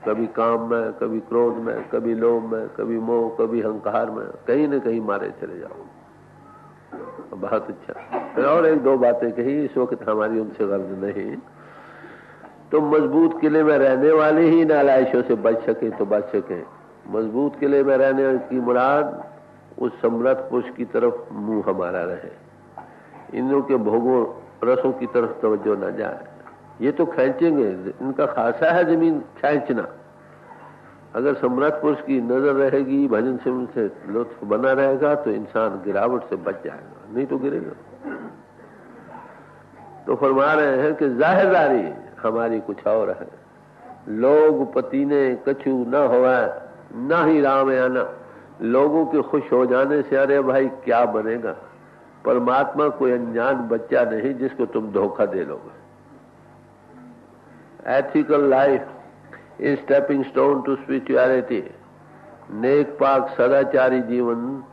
कभी काम में, कभी क्रोध में, कभी लोभ में, कभी मोह, कभी अहंकार में, कहीं न कहीं मारे चले जाओगे। बहुत अच्छा। फिर और 1-2 बातें कही, इस वक्त हमारी उनसे गर्ज नहीं। तो मजबूत किले में रहने वाले ही नालायशों से बच सके तो बच सके। मजबूत किले में रहने की मुराद उस सम्राट पुरुष की तरफ मुंह हमारा रहे, इंद्रों के भोगों रसों की तरफ तवज्जो न जाए। ये तो खींचेंगे, इनका खासा है जमीन खींचना। अगर सम्राट पुरुष की नजर रहेगी, भजन से उनसे लुत्फ बना रहेगा तो इंसान गिरावट से बच जाएगा, नहीं तो गिरेगा। तो फरमा रहे हैं कि जाहिरदारी हमारी कुछ और है। लोग पति ने कछु न होवा न ही राम आना। लोगों के खुश हो जाने से अरे भाई क्या बनेगा? परमात्मा कोई अनजान बच्चा नहीं जिसको तुम धोखा दे लोगे। Ethical life is stepping stone to spirituality. नेक पाक सदाचारी जीवन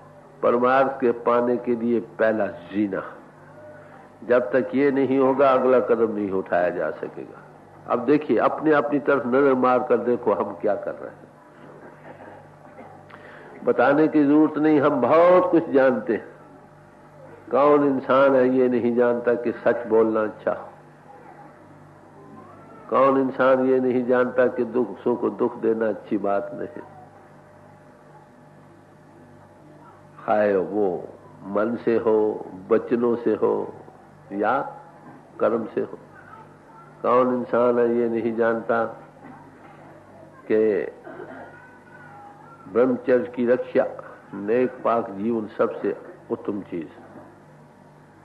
परमार्थ के पाने के लिए पहला जीना। जब तक ये नहीं होगा अगला कदम नहीं उठाया जा सकेगा। अब देखिए, अपने अपनी तरफ नजर मार कर देखो हम क्या कर रहे हैं। बताने की जरूरत नहीं, हम बहुत कुछ जानते हैं। कौन इंसान है ये नहीं जानता कि सच बोलना अच्छा हो। कौन इंसान ये नहीं जानता कि दुखों को दुख देना अच्छी बात नहीं, खाए वो मन से हो, वचनों से हो या कर्म से हो। कौन इंसान है ये नहीं जानता कि ब्रह्मचर्य की रक्षा, नेक पाक जीवन सबसे उत्तम चीज।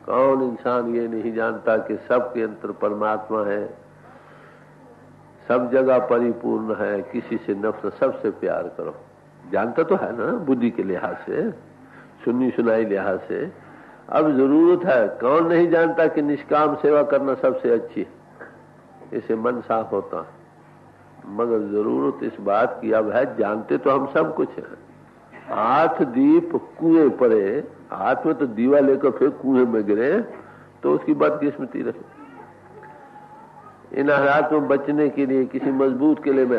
कौन इंसान ये नहीं जानता कि सबके अंतर परमात्मा है, सब जगह परिपूर्ण है, किसी से नफरत, सबसे प्यार करो। जानता तो है ना बुद्धि के लिहाज से, सुनी सुनाई लिहाज से। अब जरूरत है, कौन नहीं जानता कि निष्काम सेवा करना सबसे अच्छी है, इससे मन साफ होता है। मगर जरूरत इस बात की अब है, जानते तो हम सब कुछ है। हाथ दीप कुएं पड़े, हाथ में तो दीवा लेकर फिर कुएं में गिरे तो उसकी बदकिस्मती रहे। इन हालात में बचने के लिए किसी मजबूत किले में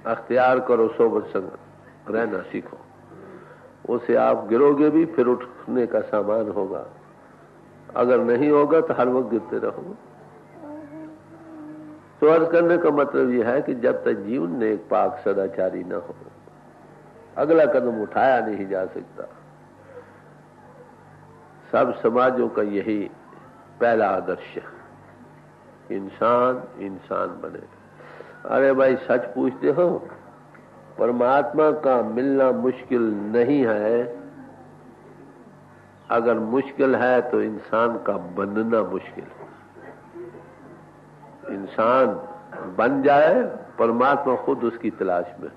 अख्तियार करो, सोबत संग रहना सीखो। उसे आप गिरोगे भी, फिर उठने का सामान होगा। अगर नहीं होगा तो हर वक्त गिरते रहोगे। तो अर्ज करने का मतलब यह है कि जब तक जीवन नेक पाक सदाचारी न हो, अगला कदम उठाया नहीं जा सकता। सब समाजों का यही पहला आदर्श है, इंसान इंसान बने। अरे भाई सच पूछते हो, परमात्मा का मिलना मुश्किल नहीं है। अगर मुश्किल है तो इंसान का बनना मुश्किल है। इंसान बन जाए, परमात्मा खुद उसकी तलाश में।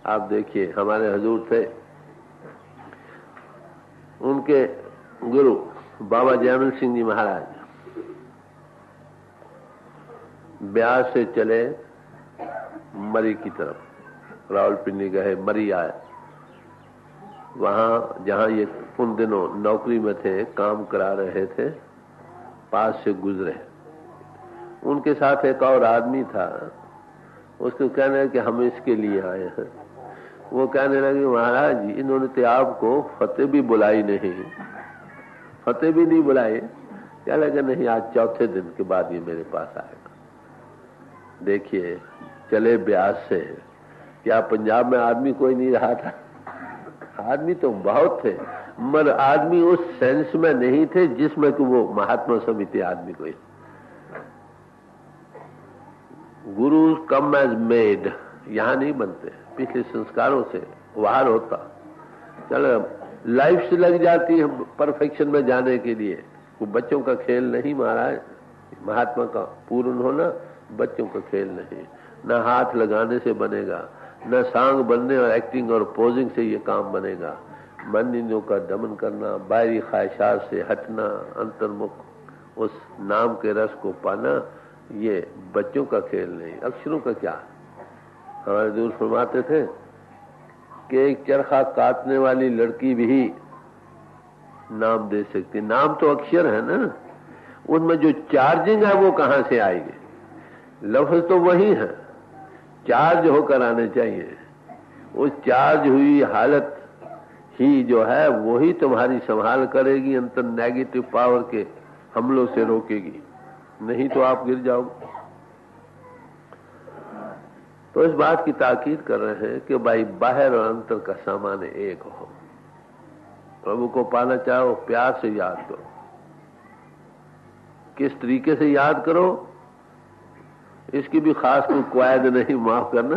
आप देखिए, हमारे हुजूर थे, उनके गुरु बाबा जयमल सिंह जी महाराज ब्यास से चले मरी की तरफ, रावलपिंडी गए, मरी आए। वहां जहां ये उन दिनों नौकरी में थे, काम करा रहे थे, पास से गुजरे। उनके साथ एक और आदमी था, उसको कहने लगे कि हम इसके लिए आए हैं। वो कहने लगे महाराज जी, इन्होंने तो आपको फतेह भी बुलाई नहीं, फतेह भी नहीं बुलाई। क्या लगे नहीं, आज चौथे दिन के बाद ये मेरे पास आएगा। देखिए, चले ब्यास से, क्या पंजाब में आदमी कोई नहीं रहा था? आदमी तो बहुत थे, मगर आदमी उस सेंस में नहीं थे जिसमें कि वो महात्मा समिति आदमी कोई। गुरु कम एज मेड यहां नहीं बनते, पिछले संस्कारों से बाहर होता। चलो लाइफ से लग जाती है परफेक्शन में जाने के लिए। वो बच्चों का खेल नहीं महाराज, महात्मा का पूर्ण होना बच्चों का खेल नहीं। न हाथ लगाने से बनेगा, न सांग बनने और एक्टिंग और पोजिंग से ये काम बनेगा। मन इंद्रियों का दमन करना, बाहरी ख्वाहिशात से हटना, अंतर्मुख उस नाम के रस को पाना, ये बच्चों का खेल नहीं। अक्षरों का क्या? हमारे दूर फरमाते थे कि एक चरखा काटने वाली लड़की भी नाम दे सकती। नाम तो अक्षर है ना, उनमें जो चार्जिंग है वो कहां से आएगी? लफ्ज तो वही है, चार्ज होकर आने चाहिए। उस चार्ज हुई हालत ही जो है वही तुम्हारी संभाल करेगी, अंतर नेगेटिव पावर के हमलों से रोकेगी, नहीं तो आप गिर जाओगे। तो इस बात की ताकीद कर रहे हैं कि भाई बाहर और अंतर का सामान्य एक हो। प्रभु को पाना चाहो, प्यार से याद करो। किस तरीके से याद करो इसकी भी खास कोई क्वायद नहीं, माफ करना।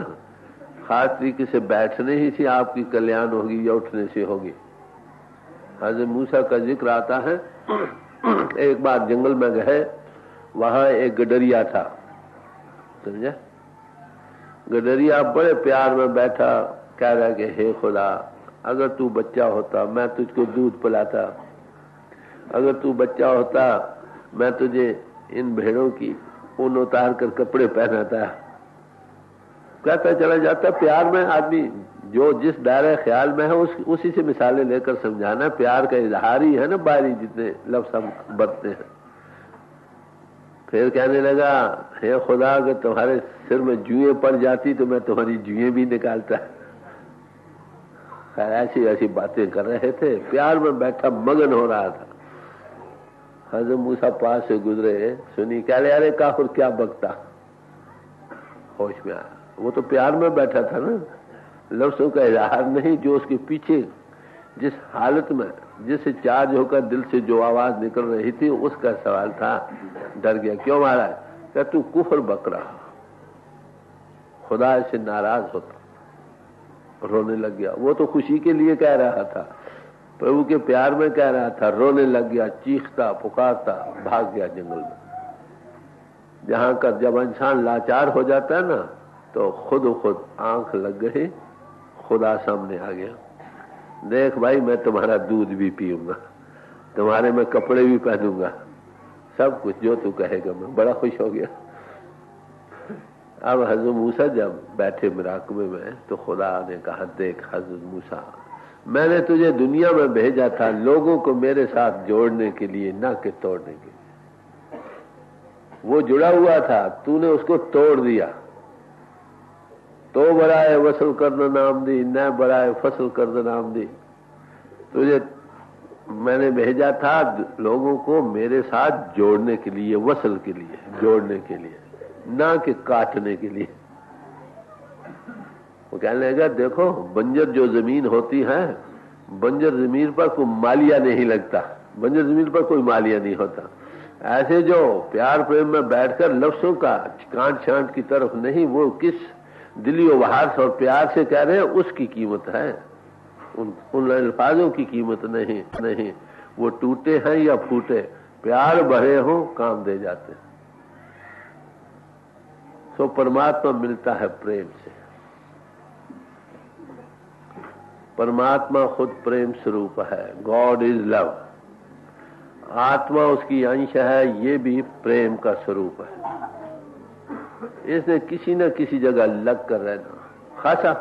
खास तरीके से बैठने ही से आपकी कल्याण होगी या उठने से होगी। हज़रत मूसा का जिक्र आता है, एक बार जंगल में गए, वहां एक गडरिया था, समझे? गडरिया बड़े प्यार में बैठा, कह रहा कि हे खुदा, अगर तू बच्चा होता मैं तुझको दूध पिलाता, अगर तू बच्चा होता मैं तुझे इन भेड़ों की ऊन उतार कर कपड़े पहनाता। कहता चला जाता। प्यार में आदमी जो जिस दायरे ख्याल में है उसी से मिसालें लेकर समझाना। प्यार का इजहार ही है ना, बाहरी जितने लफ्ज हम बरतते हैं। फिर कहने लगा, हे खुदा, अगर तुम्हारे सिर में जुएं पड़ जाती तो मैं तुम्हारी जुएं भी निकालता। ऐसी ऐसी बातें कर रहे थे, प्यार में बैठा मगन हो रहा था। हजरत मूसा पास से गुजरे, सुनी, कह रहे अरे काफिर क्या बकता। होश में आया, वो तो प्यार में बैठा था ना, लफ्जों का इजहार नहीं, जो उसके पीछे जिस हालत में जिससे चार्ज होकर दिल से जो आवाज निकल रही थी उसका सवाल था। डर गया। क्यों महाराज? क्या तू कुफर बक रहा, खुदा से नाराज होता। रोने लग गया। वो तो खुशी के लिए कह रहा था, प्रभु के प्यार में कह रहा था। रोने लग गया, चीखता पुकारता भाग गया जंगल में। जहां का जब इंसान लाचार हो जाता है ना, तो खुद आंख लग गई, खुदा सामने आ गया। देख भाई, मैं तुम्हारा दूध भी पीऊंगा, तुम्हारे में कपड़े भी पहनूंगा, सब कुछ जो तू कहेगा। मैं बड़ा खुश हो गया। अब हजरत मूसा जब बैठे मुराकबे में, तो खुदा ने कहा, देख हजरत मूसा, मैंने तुझे दुनिया में भेजा था लोगों को मेरे साथ जोड़ने के लिए, ना कि तोड़ने के लिए। वो जुड़ा हुआ था, तूने उसको तोड़ दिया। तो बराए वसल करना नाम दी, न बराए फसल करना नाम दी। तुझे मैंने भेजा था लोगों को मेरे साथ जोड़ने के लिए, वसल के लिए, जोड़ने के लिए, ना कि काटने के लिए। वो कहने लगा, देखो बंजर जो जमीन होती है, बंजर जमीन पर कोई मालिया नहीं लगता, बंजर जमीन पर कोई मालिया नहीं होता। ऐसे जो प्यार प्रेम में बैठकर लफ्जों का कांट छांट की तरफ नहीं, वो किस दिली वहार और प्यार से कह रहे हैं, उसकी कीमत है। उन अल्फाजों की कीमत नहीं। वो टूटे हैं या फूटे, प्यार भरे हो काम दे जाते हैं। सो परमात्मा मिलता है प्रेम से। परमात्मा खुद प्रेम स्वरूप है। God is love. आत्मा उसकी अंश है, ये भी प्रेम का स्वरूप है। इसने किसी न किसी जगह लग कर रहना खासा।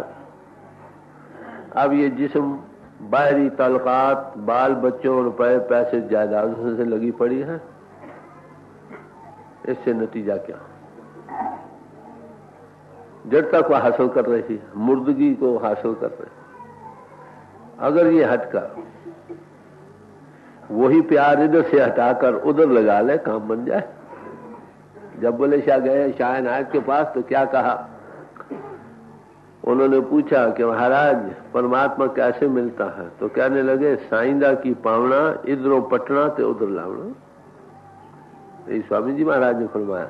अब ये जिस्म बाहरी तलकात, बाल बच्चों, रुपए पैसे जायदादों से लगी पड़ी है, इससे नतीजा क्या? जड़ता को हासिल कर रही है, मुर्दगी को हासिल कर रही। अगर ये हटकर वही प्यार इधर से हटाकर उधर लगा ले, काम बन जाए। जब बुल्ले शाह गए शाह इनायत के पास, तो क्या कहा? उन्होंने पूछा कि महाराज परमात्मा कैसे मिलता है? तो कहने लगे, साइंदा की पावना इधरों पटना ते उधर लावना। ये स्वामी जी महाराज ने फरमाया,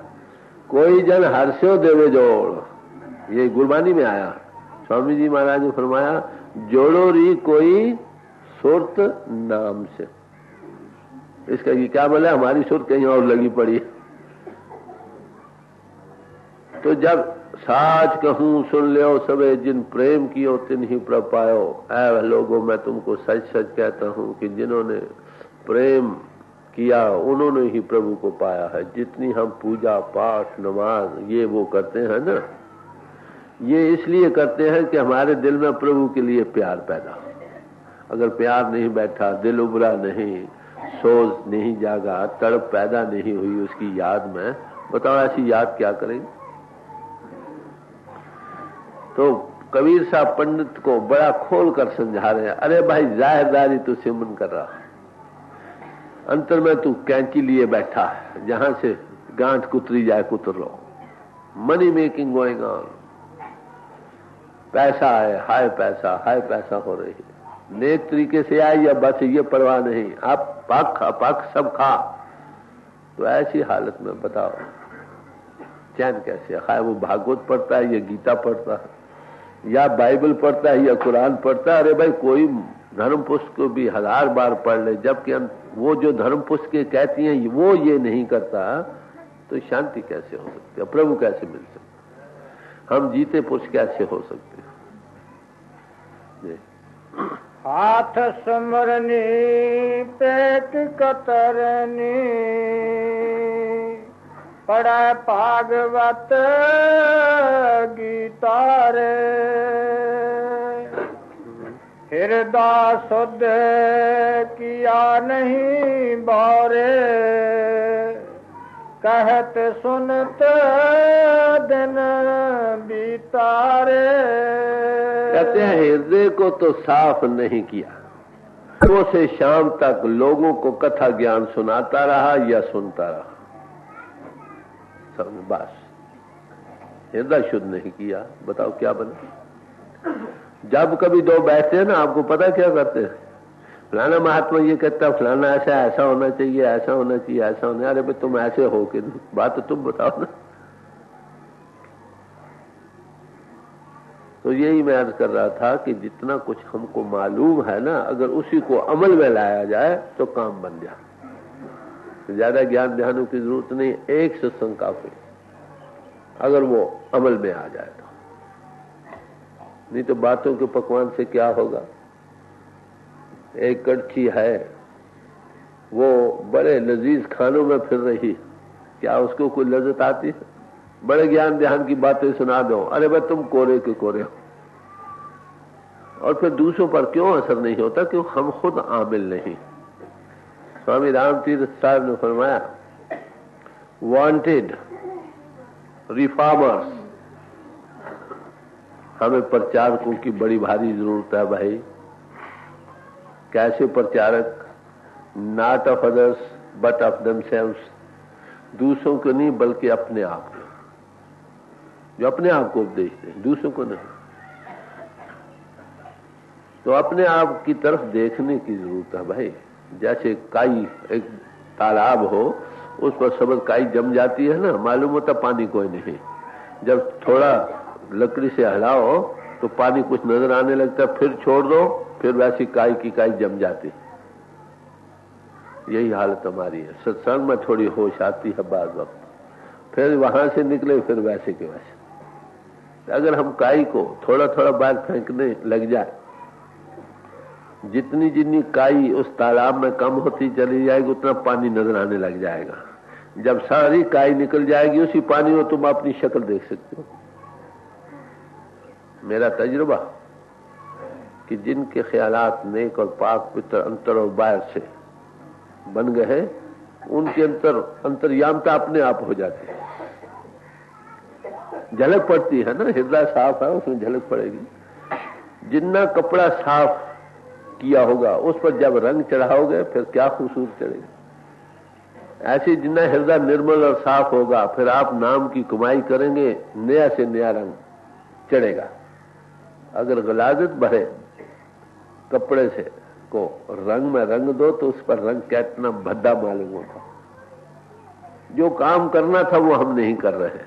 कोई जन हर्षो देवे जोड़। ये गुरबानी में आया। स्वामी जी महाराज ने फरमाया, जोड़ो री कोई सुरत नाम से। इसका ये क्या बोले, हमारी सुरत कहीं और लगी पड़ी। तो जब साच कहूं सुन लियो सबे, जिन प्रेम कियो तिन ही प्रभ पायो। ऐ लोगों, मैं तुमको सच सच कहता हूं कि जिन्होंने प्रेम किया उन्होंने ही प्रभु को पाया है। जितनी हम पूजा पाठ नमाज ये वो करते हैं ना, ये इसलिए करते हैं कि हमारे दिल में प्रभु के लिए प्यार पैदा हो। अगर प्यार नहीं बैठा, दिल उभरा नहीं, सोच नहीं जागा, तड़प पैदा नहीं हुई उसकी याद में, बताओ ऐसी याद क्या करेंगे? तो कबीर साहब पंडित को बड़ा खोल कर समझा रहे हैं, अरे भाई जाहिरदारी तू सिमरन कर रहा, अंतर में तू कैंची लिए बैठा है, जहां से गांठ कुतरी जाए कुतर लो। मनी मेकिंग गोइंग ऑन, पैसा है, हाय पैसा हो रही है। नेक तरीके से आए या बस ये परवाह नहीं, आप पाक सब खा। तो ऐसी हालत में बताओ चैन कैसे? खाए वो भागवत पढ़ता है या गीता पढ़ता है या बाइबल पढ़ता है या कुरान पढ़ता है। अरे भाई कोई धर्म पुस्तक को भी 1000 बार पढ़ ले, जबकि वो जो धर्म पुस्तकें कहती हैं वो ये नहीं करता, तो शांति कैसे हो सकती है? प्रभु कैसे मिल सकते? हम जीते पुरुष कैसे हो सकते हैं? हाथ सुमरनी पेट कतरनी, पढ़ा भागवत गीता रे। हृदय शुद्ध किया नहीं बारे, कहत सुनत दिन बीतारे। कहते हैं हृदय को तो साफ नहीं किया, सुबह से शाम तक लोगों को कथा ज्ञान सुनाता रहा या सुनता रहा, सब बस हृदय शुद्ध नहीं किया। बताओ क्या बना? जब कभी दो बैठते हैं ना, आपको पता क्या करते हैं? फलाना महात्मा ये कहता फलाना ऐसा होना चाहिए, ऐसा होना चाहिए, ऐसा होना। अरे भाई तुम ऐसे हो कि बात तो तुम बताओ ना। तो यही मैं अर्ज कर रहा था कि जितना कुछ हमको मालूम है ना, अगर उसी को अमल में लाया जाए तो काम बन जाए। तो ज्यादा ज्ञान ध्यानों की जरूरत नहीं, एक सत्संग काफी, अगर वो अमल में आ जाए तो। नहीं तो बातों के पकवान से क्या होगा? एक कड़छी है, वो बड़े लजीज खानों में फिर रही, क्या उसको कोई लज्जत आती है? बड़े ज्ञान ध्यान की बातें सुना दो, अरे भाई तुम कोरे के कोरे हो। और फिर दूसरों पर क्यों असर नहीं होता? क्यों? हम खुद आमिल नहीं। स्वामी रामतीर्थ साहब ने फरमाया, वांटेड रिफॉर्मर्स, हमें प्रचारकों की बड़ी भारी जरूरत है भाई। कैसे प्रचारक? Not of others but of themselves, दूसरों को नहीं बल्कि अपने आप को, जो अपने आप को उपदेश दें, दूसरों को नहीं। तो अपने आप की तरफ देखने की जरूरत है भाई। जैसे काई, एक तालाब हो, उस पर सबज काई जम जाती है ना, मालूम होता पानी कोई नहीं। जब थोड़ा लकड़ी से हिलाओ तो पानी कुछ नजर आने लगता है, फिर छोड़ दो, फिर वैसी काई की काई जम जाती। यही हालत हमारी है। सत्संग में थोड़ी होश आती है बाद वक्त, फिर वहां से निकले फिर वैसे के वैसे। अगर हम काई को थोड़ा थोड़ा बाहर फेंकने लग जाए, जितनी जितनी काई उस तालाब में कम होती चली जाएगी, उतना पानी नजर आने लग जाएगा। जब सारी काई निकल जाएगी उसी पानी में तुम अपनी शक्ल देख सकते हो। मेरा तजुर्बा कि जिनके ख्यालात नेक और पाक पितर अंतर और बाहर से बन गए हैं, उनके अंतर्यामता अपने आप हो जाती है, झलक पड़ती है ना। हृदय साफ है, उसमें झलक पड़ेगी। जितना कपड़ा साफ किया होगा उस पर जब रंग चढ़ाओगे फिर क्या खूबसूरत चढ़ेगा। ऐसे जितना हृदय निर्मल और साफ होगा, फिर आप नाम की कमाई करेंगे, नया से नया रंग चढ़ेगा। अगर गलाजत भरे कपड़े से को रंग में रंग दो तो उस पर रंग कितना भद्दा मालूम होता। जो काम करना था वो हम नहीं कर रहे,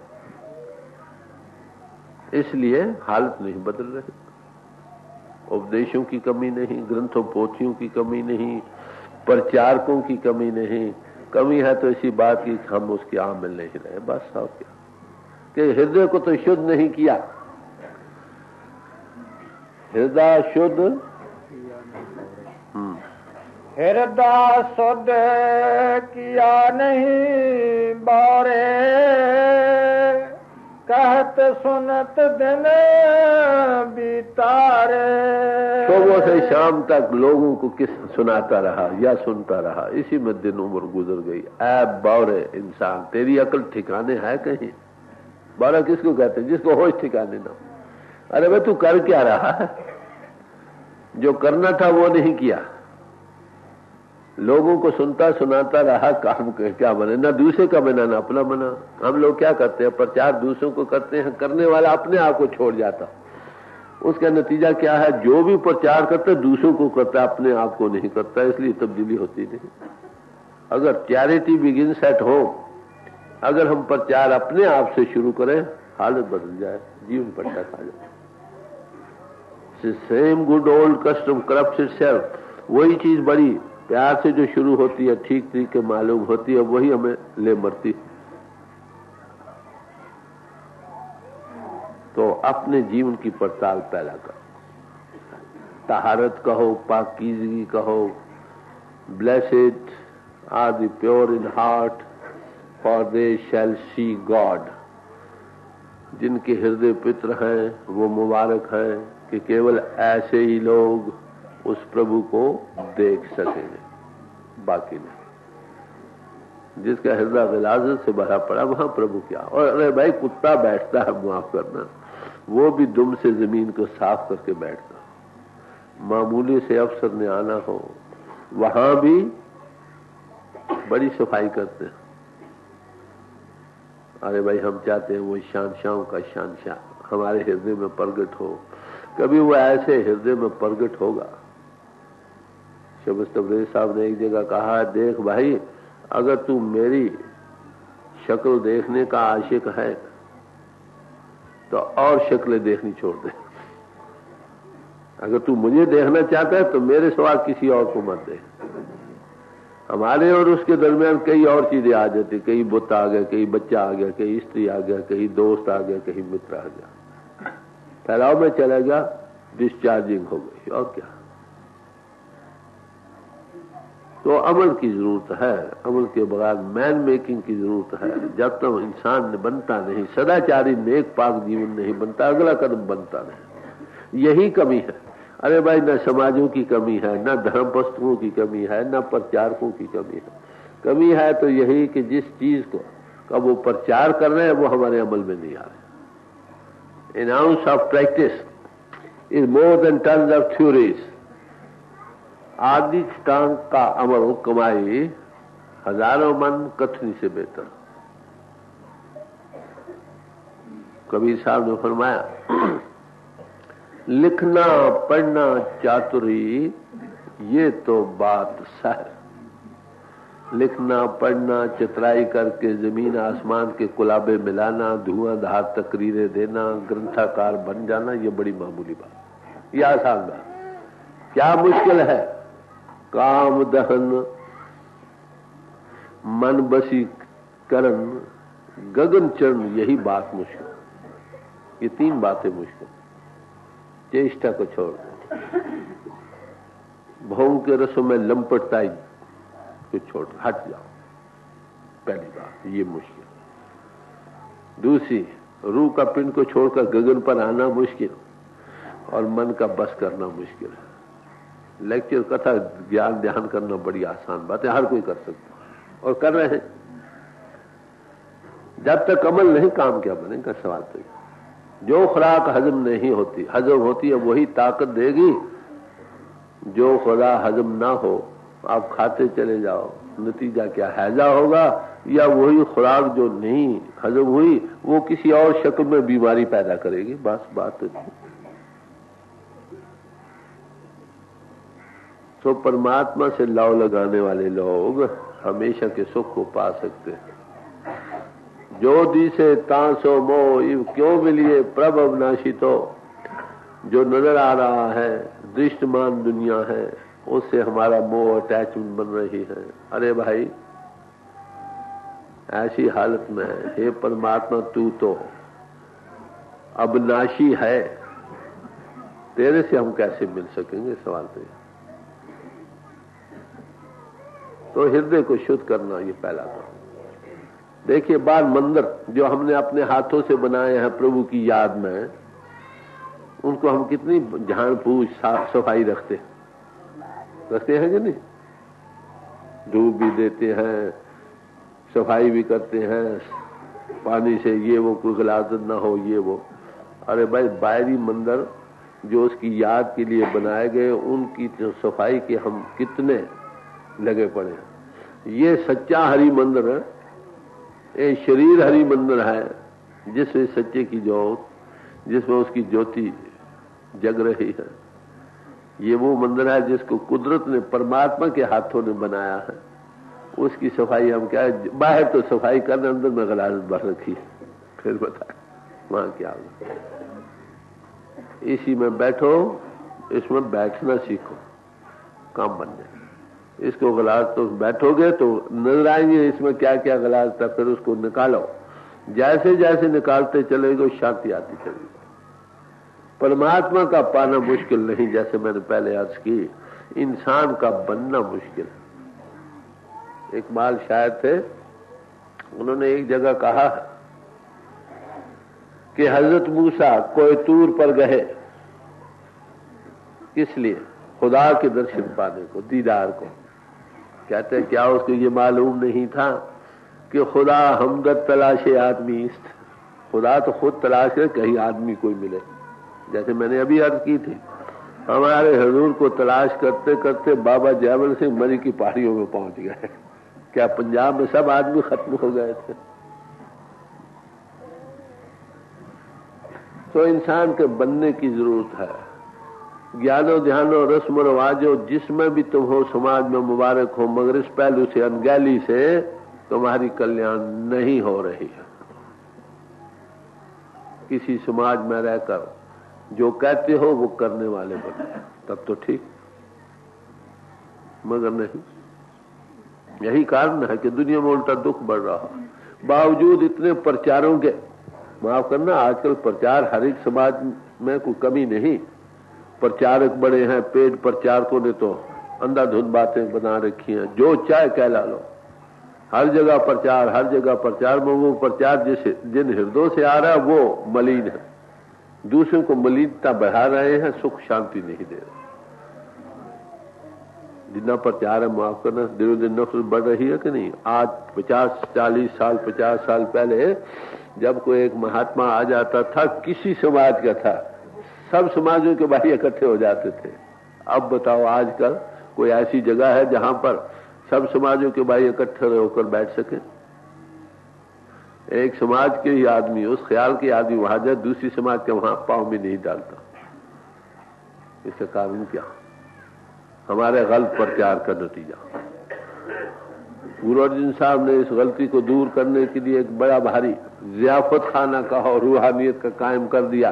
इसलिए हालत नहीं बदल रही। उपदेशों की कमी नहीं, ग्रंथों पोथियों की कमी नहीं, प्रचारकों की कमी नहीं। कमी है तो इसी बात की हम उसके आमिल नहीं रहे, बस। और क्या कि हृदय को तो शुद्ध नहीं किया। हृदय शुद्ध, हृदय शुद्ध किया नहीं बारे, कहत सुनत दिन बीतारे। सुबह से शाम तक लोगों को किस सुनाता रहा या सुनता रहा, इसी में दिन उम्र गुजर गई। ऐ बावरे इंसान, तेरी अकल ठिकाने है कहीं? बावरा किसको कहते हैं? जिसको होश ठिकाने ना। अरे भाई तू कर क्या रहा है? जो करना था वो नहीं किया, लोगों को सुनता सुनाता रहा, काम क्या बने? ना दूसरे का बना ना अपना बना। हम लोग क्या करते हैं? प्रचार दूसरों को करते हैं, करने वाला अपने आप को छोड़ जाता। उसका नतीजा क्या है? जो भी प्रचार करता है दूसरों को करता है, अपने आप को नहीं करता, इसलिए तब्दीली होती नहीं। अगर चैरिटी बिगिंस एट होम, अगर हम प्रचार अपने आप से शुरू करें, हालत बदल जाए, जीवन पट्टा खा जाए। Same good old custom corrupts itself. वही चीज बड़ी प्यार से जो शुरू होती है, ठीक तरीके मालूम होती है, वही हमें ले मरती। तो अपने जीवन की पड़ताल पहला करो। तहारत कहो, पाकीज़गी कहो। Blessed are the pure in heart for they shall see God. जिनके हृदय पित्र हैं वो मुबारक हैं कि केवल ऐसे ही लोग उस प्रभु को देख सकेंगे, बाकी नहीं। जिसका हृदय विलासत से भरा पड़ा, वहां प्रभु क्या। और अरे भाई कुत्ता बैठता है, माफ करना, वो भी दुम से जमीन को साफ करके बैठता। मामूली से अफसर ने आना हो, वहां भी बड़ी सफाई करते हैं। अरे भाई हम चाहते हैं वो शानशाहों का शानशाह हमारे हृदय में प्रगट हो। कभी वो ऐसे हृदय में प्रगट होगा। शबीर तबरेज़ साहब ने एक जगह कहा, देख भाई, अगर तू मेरी शक्ल देखने का आशिक है तो और शक्लें देखनी छोड़ दे। अगर तू मुझे देखना चाहता है तो मेरे सिवा किसी और को मत देख। हमारे और उसके दरमियान कई और चीजें आ जाती, कई बुत आ गए, कई बच्चा आ गया, कई स्त्री आ गया, कई दोस्त आ गया, कहीं मित्र आ गया, फैलाव में चला गया, डिस्चार्जिंग हो गई। और क्या। तो अमल की जरूरत है, अमल के बगैर मैन मेकिंग की जरूरत है। जब तक इंसान बनता नहीं, सदाचारी नेक पाक जीवन नहीं बनता, अगला कदम बनता नहीं। यही कमी है। अरे भाई, न समाजों की कमी है, न धर्म पस्तुओं की कमी है, न प्रचारकों की कमी है। कमी है तो यही कि जिस चीज को कब वो प्रचार कर रहे हैं वो हमारे अमल में नहीं आ रहे। N ounce of practice is more than tons of theories. आदि टांग का अमल कमाई हजारों मन कथनी से बेहतर। कबीर साहब ने फरमाया, लिखना पढ़ना चातुरी ये तो बात सह। लिखना पढ़ना चतुराई करके जमीन आसमान के कुलाबे मिलाना, धुआंधार तकरीरें देना, ग्रंथाकार बन जाना, ये बड़ी मामूली बात, ये आसान बात। क्या मुश्किल है? काम दहन, मन बसी करण, गगन चरण, यही बात मुश्किल। ये तीन बातें मुश्किल। चेष्टा को छोड़ दो, भों के रसों में लंपटताई को छोड़, हट जाओ। पहली बात ये मुश्किल। दूसरी, रूह का पिंड को छोड़कर गगन पर आना मुश्किल, और मन का बस करना मुश्किल है। लेक्चर, कथा, ज्ञान ध्यान करना बड़ी आसान बात है, हर कोई कर सकता है और कर रहे हैं। जब तक अमल नहीं, काम क्या बनेगा? सवाल तो जो खुराक हजम नहीं होती, हजम होती है वही ताकत देगी। जो खुदा हजम ना हो, आप खाते चले जाओ, नतीजा क्या? हैजा होगा, या वही खुराक जो नहीं हजम हुई वो किसी और शक्ल में बीमारी पैदा करेगी। बस बात है। तो परमात्मा से लाव लगाने वाले लोग हमेशा के सुख को पा सकते हैं। जो दिसे तांसो मोह इव क्यों मिलिए प्रभ अविनाशी। तो जो नजर आ रहा है, दृष्टमान दुनिया है, उससे हमारा मोह अटैचमेंट बन रही है। अरे भाई, ऐसी हालत में है, हे परमात्मा तू तो अविनाशी है, तेरे से हम कैसे मिल सकेंगे? सवाल तो ये। तो हृदय को शुद्ध करना ये पहला काम। देखिए, बाल मंदिर जो हमने अपने हाथों से बनाए हैं प्रभु की याद में, उनको हम कितनी झाड़ फूस साफ सफाई रखते हैं कि नहीं? धूप भी देते हैं, सफाई भी करते हैं, पानी से ये वो कोई गलाजत ना हो, ये वो। अरे भाई, बाहरी मंदिर जो उसकी याद के लिए बनाए गए, उनकी जो सफाई के हम कितने लगे पड़े हैं। ये सच्चा हरि मंदिर है, ये शरीर हरि मंदिर है, जिसमें सच्चे की ज्योत, जिसमें उसकी ज्योति जग रही है। ये वो मंदिर है जिसको कुदरत ने, परमात्मा के हाथों ने बनाया है। उसकी सफाई हम क्या है? बाहर तो सफाई करने, अंदर में गलाजत भर रखी है। फिर बताए वहां क्या होगा? इसी में बैठो, इसमें बैठना सीखो, काम बन जाए। इसको गलाज तो बैठोगे तो नजर आएंगे इसमें क्या क्या गलाज था, फिर उसको निकालो। जैसे जैसे निकालते चलेगे शांति आती चलेगी। परमात्मा का पाना मुश्किल नहीं, जैसे मैंने पहले अर्ज की, इंसान का बनना मुश्किल है। एक माल शायर थे, उन्होंने एक जगह कहा कि हजरत मूसा कोई तूर पर गए, किस लिए? खुदा के दर्शन पाने को, दीदार को। कहते हैं क्या उसको ये मालूम नहीं था कि खुदा हमदर्द तलाशे आदमी, खुदा तो खुद तलाश है कहीं आदमी कोई मिले। जैसे मैंने अभी अर्ज की थी, हमारे हुजूर को तलाश करते करते बाबा जयवल सिंह मरी की पहाड़ियों में पहुंच गए। क्या पंजाब में सब आदमी खत्म हो गए थे? तो इंसान के बनने की जरूरत है। ज्ञानो ध्यानो रस्म रवाजो जिसमें भी तुम हो समाज में मुबारक हो, मगर इस पहलू से अनगैली से तुम्हारी कल्याण नहीं हो रही है। किसी समाज में रहकर जो कहते हो वो करने वाले बने तब तो ठीक, मगर नहीं। यही कारण है कि दुनिया में उल्टा दुख बढ़ रहा है। बावजूद इतने प्रचारों के, माफ करना, आजकल प्रचार हर एक समाज में कोई कमी नहीं। प्रचारक बड़े हैं, पेड प्रचारकों ने तो अंधाधुंध बातें बना रखी हैं, जो चाहे कहला लो। हर जगह प्रचार, हर जगह प्रचार में वो प्रचार जिन हृदयों से आ रहा है वो मलिन है, दूसरों को मलिनता बढ़ा रहे हैं, सुख शांति नहीं दे रहे। जितना प्रचार है, माफ करना, दिनों दिन नफरत बढ़ रही है कि नहीं। आज 50 साल पहले जब कोई एक महात्मा आ जाता था, किसी समाज का था, सब समाजों के भाई इकट्ठे हो जाते थे। अब बताओ आजकल कोई ऐसी जगह है जहां पर सब समाजों के भाई इकट्ठे होकर बैठ सके? एक समाज के ही आदमी, उस ख्याल के आदमी वहां जाए, दूसरी समाज के वहां पांव भी नहीं डालता। इसका कारण क्या? हमारे गलत प्रचार का नतीजा। गुरु अर्जुन साहब ने इस गलती को दूर करने के लिए एक बड़ा भारी जियाफत खाना का और रूहानियत का कायम कर दिया।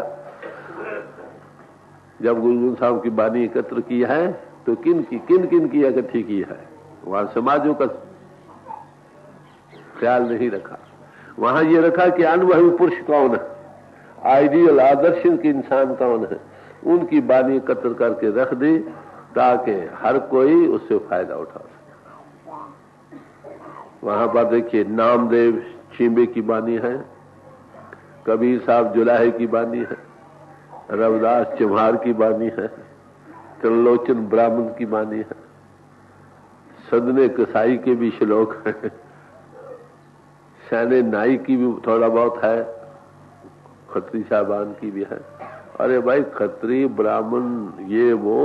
जब गुरु अर्जुन साहब की बानी एकत्र की है तो किन किन की इकट्ठी की है? वहां समाजों का ख्याल नहीं रखा। वहां ये रखा कि अनुभवी पुरुष कौन है, आइडियल आदर्शन के इंसान कौन है, उनकी बानी एकत्र करके रख दी ताकि हर कोई उससे फायदा उठा सके। वहां पर देखिए, नामदेव चींबे की बानी है, कबीर साहब जुलाहे की बानी है, रविदास चमार की बानी है, त्रिलोचन ब्राह्मण की बानी है, सदने कसाई के भी श्लोक हैं, सैने नाई की भी थोड़ा बहुत है, खत्री साहबान की भी है। अरे भाई, खत्री ब्राह्मण ये वो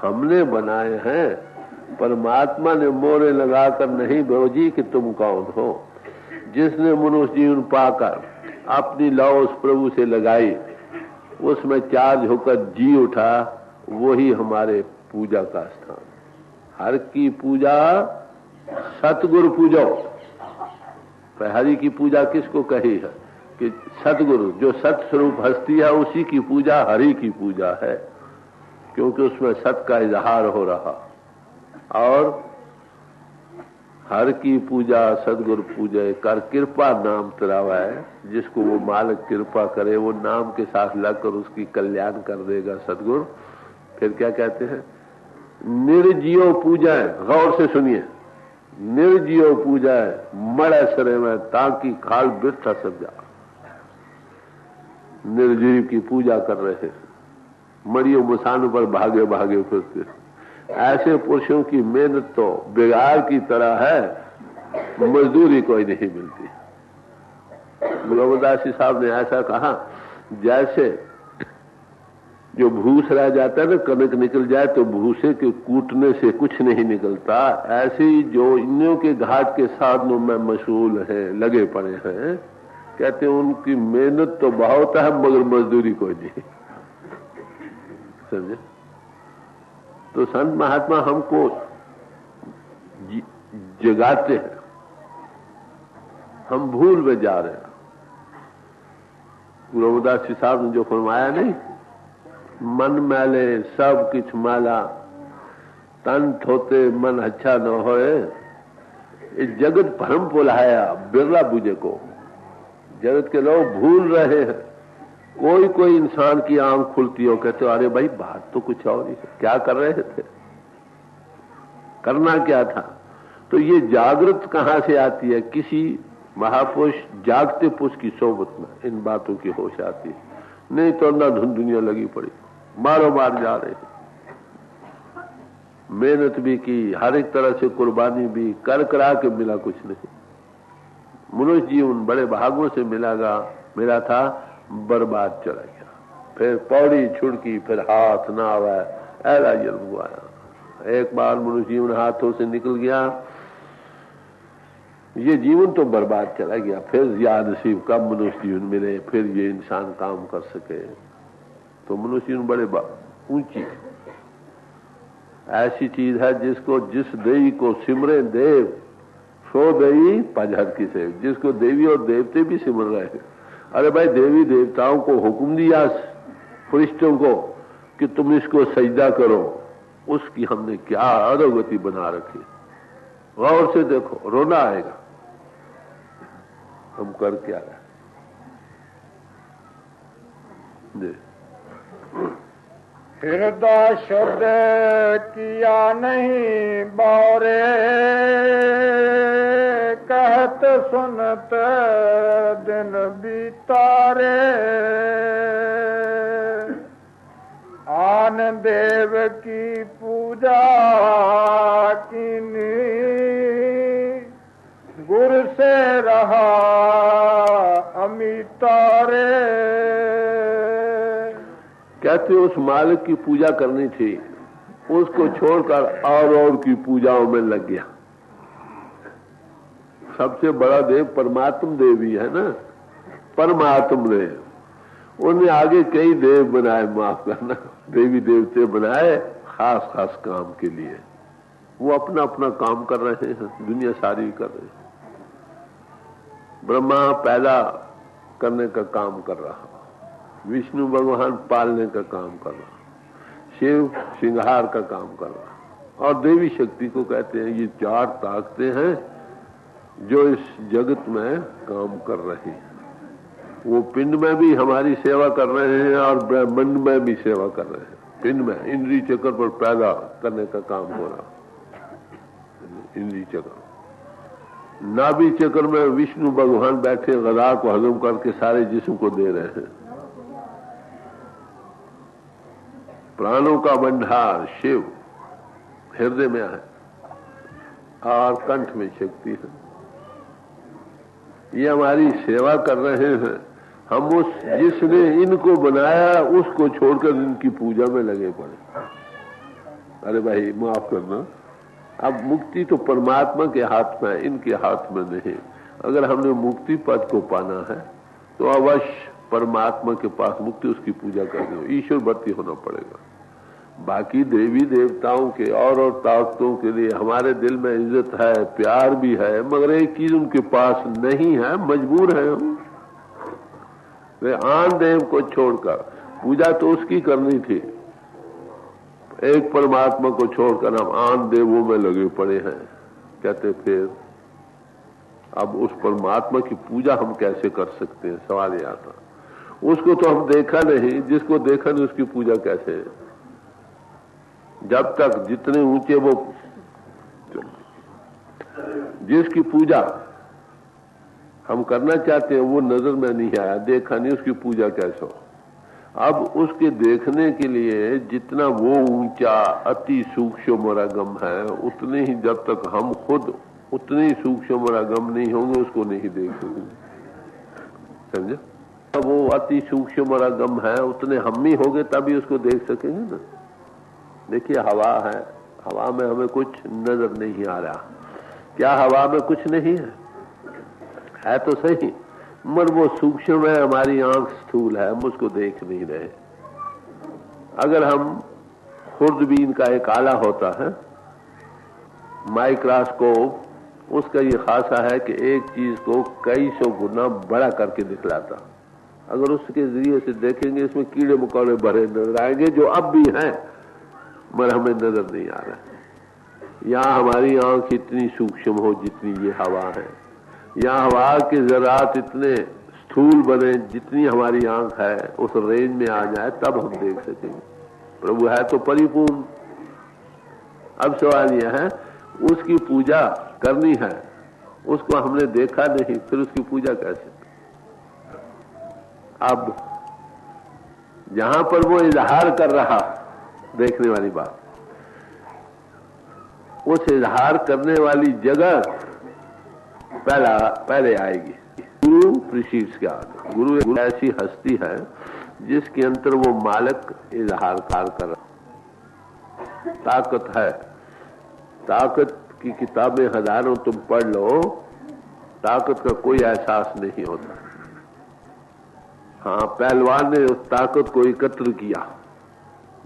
हमने बनाए हैं, परमात्मा ने मोहरे लगाकर नहीं भेजी कि तुम कौन हो। जिसने मनुष्य जीवन पाकर अपनी लौ उस प्रभु से लगाई, उसमें चार्ज होकर जी उठा, वही हमारे पूजा का स्थान। हर की पूजा सतगुरु पूजो। हरि की पूजा किसको कही है? कि सतगुरु, जो सत स्वरूप हस्ती है, उसी की पूजा हरि की पूजा है, क्योंकि उसमें सत का इजहार हो रहा। और हर की पूजा सतगुरु पूजे कर, कृपा नाम तरावा है। जिसको वो मालिक कृपा करे, वो नाम के साथ लगकर उसकी कल्याण कर देगा सतगुरु। फिर क्या कहते हैं? निर्जियो पूजा, गौर से सुनिए, निर्जियो पूजा मड़े सरे में ताकि खाल बिरथा सब जा। निर्जीव की पूजा कर रहे हैं, मड़ियों मसानों पर भागे भागे फिरते। ऐसे पुरुषों की मेहनत तो बिगाड़ की तरह है, मजदूरी कोई नहीं मिलती। गुलामदास जी साहब ने ऐसा कहा, जैसे जो भूस रह जाता है ना, कनक निकल जाए तो भूसे के कूटने से कुछ नहीं निकलता, ऐसे ही जो इन्हों के घाट के साधनों में मशगूल हैं, लगे पड़े हैं, कहते हैं उनकी मेहनत तो बहुत है मगर मजदूरी कोई नहीं। समझे? तो संत महात्मा हमको जगाते हैं, हम भूल में जा रहे हैं। गुरु रविदास जी साहब ने जो फरमाया नहीं, मन मैले सब किछ माला, तन थोते मन अच्छा न होए। इस जगत भ्रम पुलाया बिरला बुझे को। जगत के लोग भूल रहे हैं। कोई इंसान की आंख खुलती हो, कहते हो अरे भाई बात तो कुछ और ही है, क्या कर रहे थे, करना क्या था। तो ये जागृत कहां से आती है? किसी महापुरुष जागते पुरुष की सोबत में इन बातों की होश आती है। नहीं तो अंधाधुंध दुनिया लगी पड़ी, मारो मार जा रहे। मेहनत भी की, हर एक तरह से कुर्बानी भी कर करा के मिला कुछ नहीं। मनुष्य जीवन बड़े भागों से मिला था, बर्बाद चला गया। फिर पौड़ी छुड़की, फिर हाथ ना आवा, ऐसा जन्म हुआ। एक बार मनुष्य जीवन हाथों से निकल गया, ये जीवन तो बर्बाद चला गया। फिर याद नसीब कब मनुष्य जीवन मिले, फिर ये इंसान काम कर सके। तो मनुष्य जीवन बड़े ऊंची ऐसी चीज है जिसको जिस देवी को सिमरे देव सो देवी पजहर की सेव। जिसको देवी और देवते भी सिमर रहे हैं। अरे भाई, देवी देवताओं को हुक्म दिया फरिश्तों को कि तुम इसको सजदा करो, उसकी हमने क्या अधोगति बना रखी। गौर से देखो, रोना आएगा हम कर क्या रहे। हृदय शुद्ध किया नहीं बारे, कहत सुनत दिन बीतारे। आन देव की पूजा कीनी, गुरु से रहा अमितारे। कहते उस मालिक की पूजा करनी थी, उसको छोड़कर और की पूजाओं में लग गया। सबसे बड़ा देव परमात्म देव ही है ना, परमात्म देव। उन्हें आगे कई देव बनाए, माफ करना, देवी देवते बनाए खास खास काम के लिए। वो अपना अपना काम कर रहे हैं, दुनिया सारी कर रही है। ब्रह्मा पैदा करने का काम कर रहा, विष्णु भगवान पालने का काम कर रहा, शिव श्रृंगार का काम कर रहा, और देवी शक्ति को कहते हैं। ये चार ताकतें हैं जो इस जगत में काम कर रही हैं। वो पिंड में भी हमारी सेवा कर रहे हैं और ब्रह्मांड में भी सेवा कर रहे हैं। पिंड में इंद्रिय चक्र पर पैदा करने का काम हो रहा, इंद्रिय चक्र। नाभि चक्र में विष्णु भगवान बैठे गदा को हजम करके सारे जिस्म को दे रहे हैं। प्राणों का भंडार शिव हृदय में है और कंठ में शक्ति है। ये हमारी सेवा कर रहे हैं। हम उस जिसने इनको बनाया उसको छोड़कर इनकी पूजा में लगे पड़े। अरे भाई माफ करना, अब मुक्ति तो परमात्मा के हाथ में है, इनके हाथ में नहीं। अगर हमने मुक्ति पद को पाना है तो अवश्य परमात्मा के पास मुक्ति, उसकी पूजा करनी हो, ईश्वर भक्ति होना पड़ेगा। बाकी देवी देवताओं के और ताकतों के लिए हमारे दिल में इज्जत है, प्यार भी है, मगर एक चीज उनके पास नहीं है, मजबूर है हम। वे आन देव को छोड़कर, पूजा तो उसकी करनी थी, एक परमात्मा को छोड़कर हम आन देवों में लगे पड़े हैं। कहते फिर अब उस परमात्मा की पूजा हम कैसे कर सकते हैं, सवाल यह आता। उसको तो हम देखा नहीं, जिसको देखा नहीं उसकी पूजा कैसे है। जब तक जितने ऊंचे वो, जिसकी पूजा हम करना चाहते हैं वो नजर में नहीं आया, देखा नहीं, उसकी पूजा कैसे हो। अब उसके देखने के लिए जितना वो ऊंचा अति सूक्ष्म रागम है, उतने ही जब तक हम खुद उतने ही सूक्ष्म रागम नहीं होंगे उसको नहीं देख सकेंगे। समझे? अब वो अति सूक्ष्म रागम है, उतने हम ही होंगे तभी उसको देख सकेंगे ना। देखिए हवा है, हवा में हमें कुछ नजर नहीं आ रहा। क्या हवा में कुछ नहीं है तो सही, मगर वो सूक्ष्म है, हमारी आंख स्थूल है, हम उसको देख नहीं रहे। अगर हम खुर्दबीन का एक आला होता है माइक्रोस्कोप, उसका ये खासा है कि एक चीज को कई सौ गुना बड़ा करके दिखलाता। अगर उसके जरिए से देखेंगे इसमें कीड़े मकोड़े भरे नजर आएंगे जो अब भी हैं मगर हमें नजर नहीं आ रहा। यहाँ हमारी आंख इतनी सूक्ष्म हो जितनी ये हवा है, यहाँ हवा के जरात इतने स्थूल बने जितनी हमारी आंख है, उस रेंज में आ जाए तब हम देख सकेंगे। प्रभु है तो परिपूर्ण। अब सवाल यह है उसकी पूजा करनी है, उसको हमने देखा नहीं, फिर उसकी पूजा कैसे। अब जहां पर वो इजहार कर रहा, देखने वाली बात, उस इजहार करने वाली जगह पहले आएगी। गुरु प्रीसीड्स गॉड। गुरु एक ऐसी हस्ती है जिसके अंतर वो मालिक इजहार कर ताकत है। ताकत की किताबें हजारों तुम पढ़ लो, ताकत का कोई एहसास नहीं होता। हाँ, पहलवान ने उस ताकत को एकत्र किया,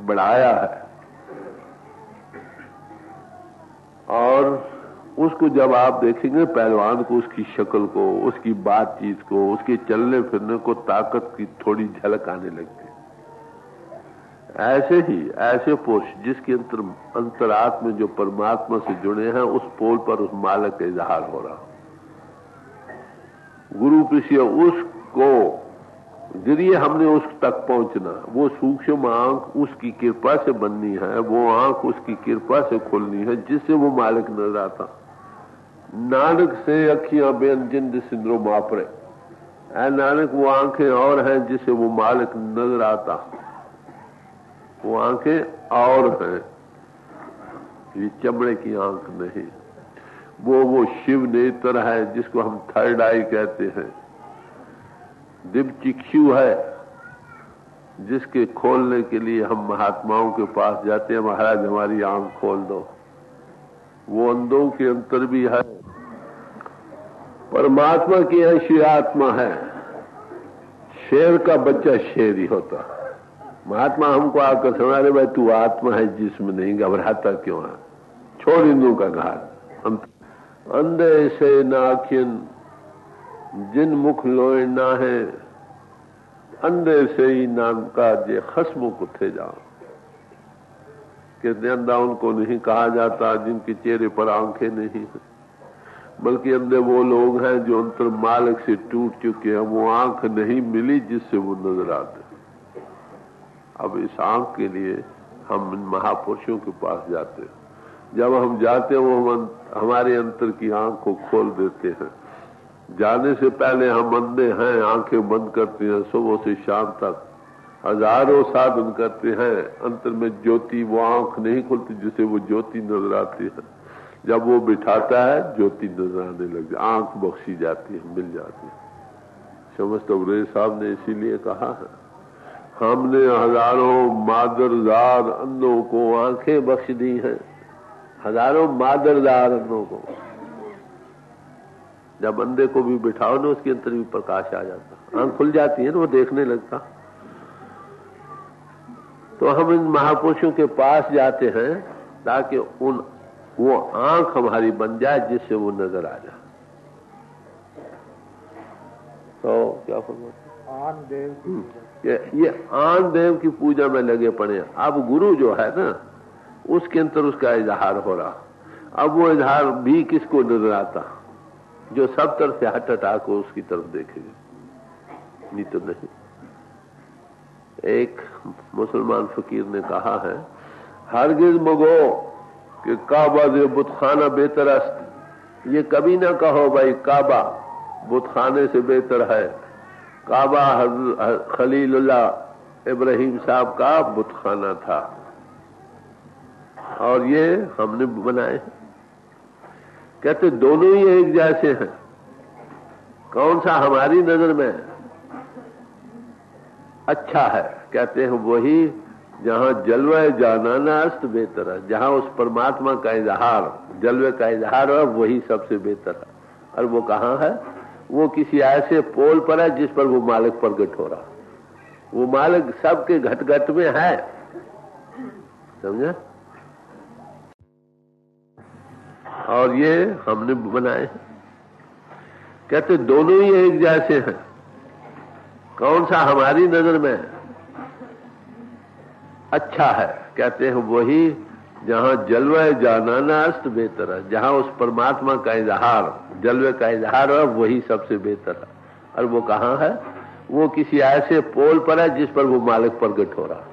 बढ़ाया है, और उसको जब आप देखेंगे पहलवान को, उसकी शक्ल को, उसकी बातचीत को, उसके चलने फिरने को ताकत की थोड़ी झलक आने लगती है। ऐसे ही ऐसे पुरुष जिसके अंतरात्मा में जो परमात्मा से जुड़े हैं, उस पोल पर उस मालिक का इजहार हो रहा। गुरु प्रिय उसको जरिए हमने उस तक पहुंचना, वो सूक्ष्म आंख उसकी कृपा से बननी है, वो आंख उसकी कृपा से खुलनी है जिससे वो मालिक नजर आता। नानक से अखियां बेन जिंद सिंदरो मापरे, ऐ नानक वो आंखें और हैं जिससे वो मालिक नजर आता। वो आंखें और हैं, ये चमड़े की आंख नहीं। वो शिव नेत्र है जिसको हम थर्ड आई कहते हैं। दिव्य चिक्षु है जिसके खोलने के लिए हम महात्माओं के पास जाते हैं, महाराज हमारी आंख खोल दो। वो अंधों के अंतर भी है। परमात्मा की ऐसी आत्मा है, शेर का बच्चा शेर ही होता। महात्मा हमको आकर सुना रहे, भाई तू आत्मा है जिसमें नहीं, घबराता क्यों है, छोड़ इंदू का घाट। अंधे से नाखिन जिन मुख लोए ना है, अंधे से ही नाम का जे खस्मों को थे जाओ। कहते अंधा उनको नहीं कहा जाता जिनके चेहरे पर आंखें नहीं है, बल्कि अंधे वो लोग हैं जो अंतर मालिक से टूट चुके हैं। वो आंख नहीं मिली जिससे वो नजर आते। अब इस आंख के लिए हम महापुरुषों के पास जाते हैं। जब हम जाते हैं वो हमारे अंतर की आंख को खोल देते हैं। जाने से पहले हम अंधे हैं, आंखें बंद करते हैं, सुबह से शाम तक हजारों साधन करते हैं, अंतर में ज्योति वो आंख नहीं खुलती जिसे वो ज्योति नजर आती है। जब वो बिठाता है ज्योति नजर आने लगती, आंख बख्शी जाती है, मिल जाती है। समस्त अवरे साहब ने इसीलिए कहा है, हमने हजारों मादरदार अंधों को आंखें बख्श दी हैं। हजारों मादरदार अंधों को, जब अंधे को भी बिठाओ ना उसके अंदर भी प्रकाश आ जाता, आंख खुल जाती है ना, वो देखने लगता। तो हम इन महापुरुषों के पास जाते हैं ताकि वो आंख हमारी बन जाए जिससे वो नजर आ जाए। तो क्या फरमाते आन देव ये आन देव की पूजा में लगे पड़े। अब गुरु जो है ना उसके अंदर उसका इजहार हो रहा। अब वो इजहार भी किसको नजर आता, जो सब तरफ से हट हटा को उसकी तरफ देखेंगे, नहीं तो नहीं। एक मुसलमान फकीर ने कहा है, हरगिज मगो कि काबा दे बुतखाना बेहतर अस्त। ये कभी ना कहो भाई काबा बुतखाने से बेहतर है। काबा खलीलुल्लाह इब्राहिम साहब का बुतखाना था और ये हमने बनाए। कहते दोनों ही एक जैसे हैं, कौन सा हमारी नजर में अच्छा है? कहते हैं वही जहां जलवा जानाना अस्त बेहतर है, जहां उस परमात्मा का इजहार, जलवे का इजहार है, वही सबसे बेहतर है। और वो कहां है? वो किसी ऐसे पोल पर है जिस पर वो मालिक प्रकट हो रहा। वो मालिक सबके घट घट में है, समझे? और ये हमने बनाए। कहते दोनों ही एक जैसे हैं, कौन सा हमारी नजर में अच्छा है? कहते हैं वही जहां जलवा जानाना अस्त बेहतर है, जहां उस परमात्मा का इजहार, जलवे का इजहार है, वही सबसे बेहतर है। और वो कहां है? वो किसी ऐसे पोल पर है जिस पर वो मालिक प्रकट हो रहा।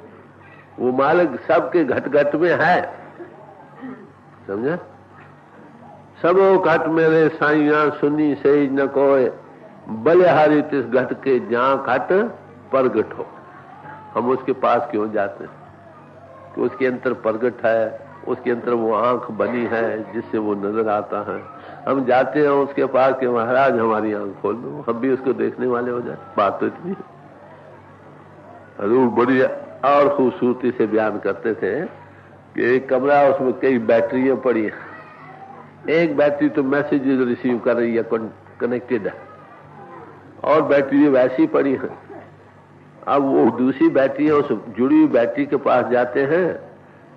वो मालिक सबके घट घट में है, समझे? सबो घट मेरे साइया सुनी सही न कोय, बलिहारी तिस घट के जहां घट प्रगट हो। हम उसके पास क्यों जाते हैं? कि उसके अंतर प्रगट है, उसके अंदर वो आंख बनी है जिससे वो नजर आता है। हम जाते हैं उसके पास कि महाराज हमारी आंख खोल दो, हम भी उसको देखने वाले हो जाए। बात तो इतनी है। हजूर बड़ी और खूबसूरती से बयान करते थे कि एक कमरा, उसमें कई बैटरियां पड़ी हैं, एक बैटरी तो मैसेजेस रिसीव कर रही है, कनेक्टेड है, और बैटरी वैसी पड़ी है। अब वो दूसरी बैटरी है, उस जुड़ी हुई बैटरी के पास जाते हैं,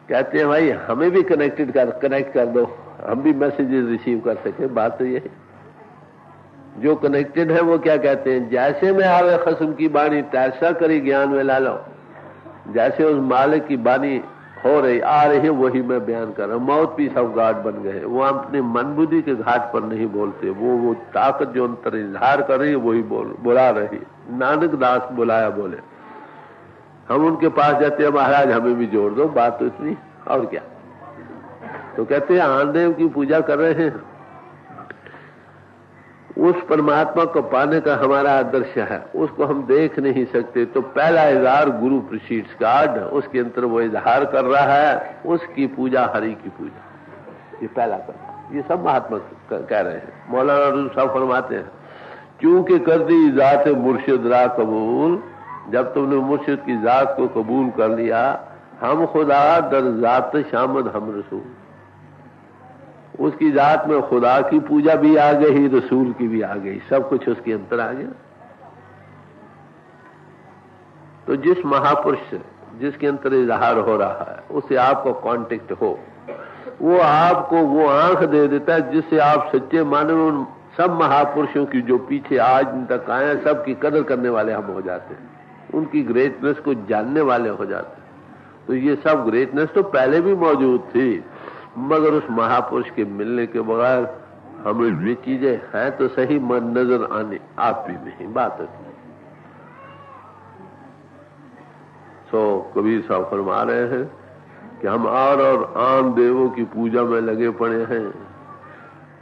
कहते हैं भाई हमें भी कनेक्ट कर दो, हम भी मैसेजेस रिसीव कर सके। बात तो ये है, जो कनेक्टेड है वो क्या कहते हैं, जैसे में आवे खस्म की बाणी तैसा करी ज्ञान में ला लो। जैसे उस मालिक की बानी हो रही आ रही है वही मैं बयान कर रहा हूँ। माउथ पीस ऑफ गॉड बन गए। वो अपने मन बुद्धि के घाट पर नहीं बोलते, वो ताकत जो अंतर इजहार कर रही है वही बुला रही। नानक दास बुलाया बोले, हम उनके पास जाते हैं, महाराज हमें भी जोड़ दो। बात तो इतनी, और क्या। तो कहते हैं आनदेव की पूजा कर रहे हैं, उस परमात्मा को पाने का हमारा आदर्श है, उसको हम देख नहीं सकते। तो पहला इजहार गुरु प्रीसीड्स गॉड, उसके अंदर वो इजहार कर रहा है, उसकी पूजा हरि की पूजा, ये पहला कर। ये सब महात्मा कह रहे हैं। मौलाना रूम साहब फरमाते हैं, क्योंकि कर दी जात मुर्शिद रा कबूल, जब तुमने मुर्शिद की जात को कबूल कर लिया, हम खुदा दर जात शामद हम रसूल। उसकी जात में खुदा की पूजा भी आ गई, रसूल की भी आ गई, सब कुछ उसके अंदर आ गया। तो जिस महापुरुष से जिसके अंदर इजहार हो रहा है उससे आपको कांटेक्ट हो, वो आपको वो आंख दे देता है जिससे आप सच्चे मानव उन सब महापुरुषों की जो पीछे आज तक आए हैं सबकी कदर करने वाले हम हो जाते हैं, उनकी ग्रेटनेस को जानने वाले हो जाते हैं। तो ये सब ग्रेटनेस तो पहले भी मौजूद थी, मगर उस महापुरुष के मिलने के बगैर हमें ये चीजें हैं तो सही मन नजर आने आप भी नहीं। बात है। तो कबीर साहब फरमा रहे हैं कि हम और आम देवों की पूजा में लगे पड़े हैं।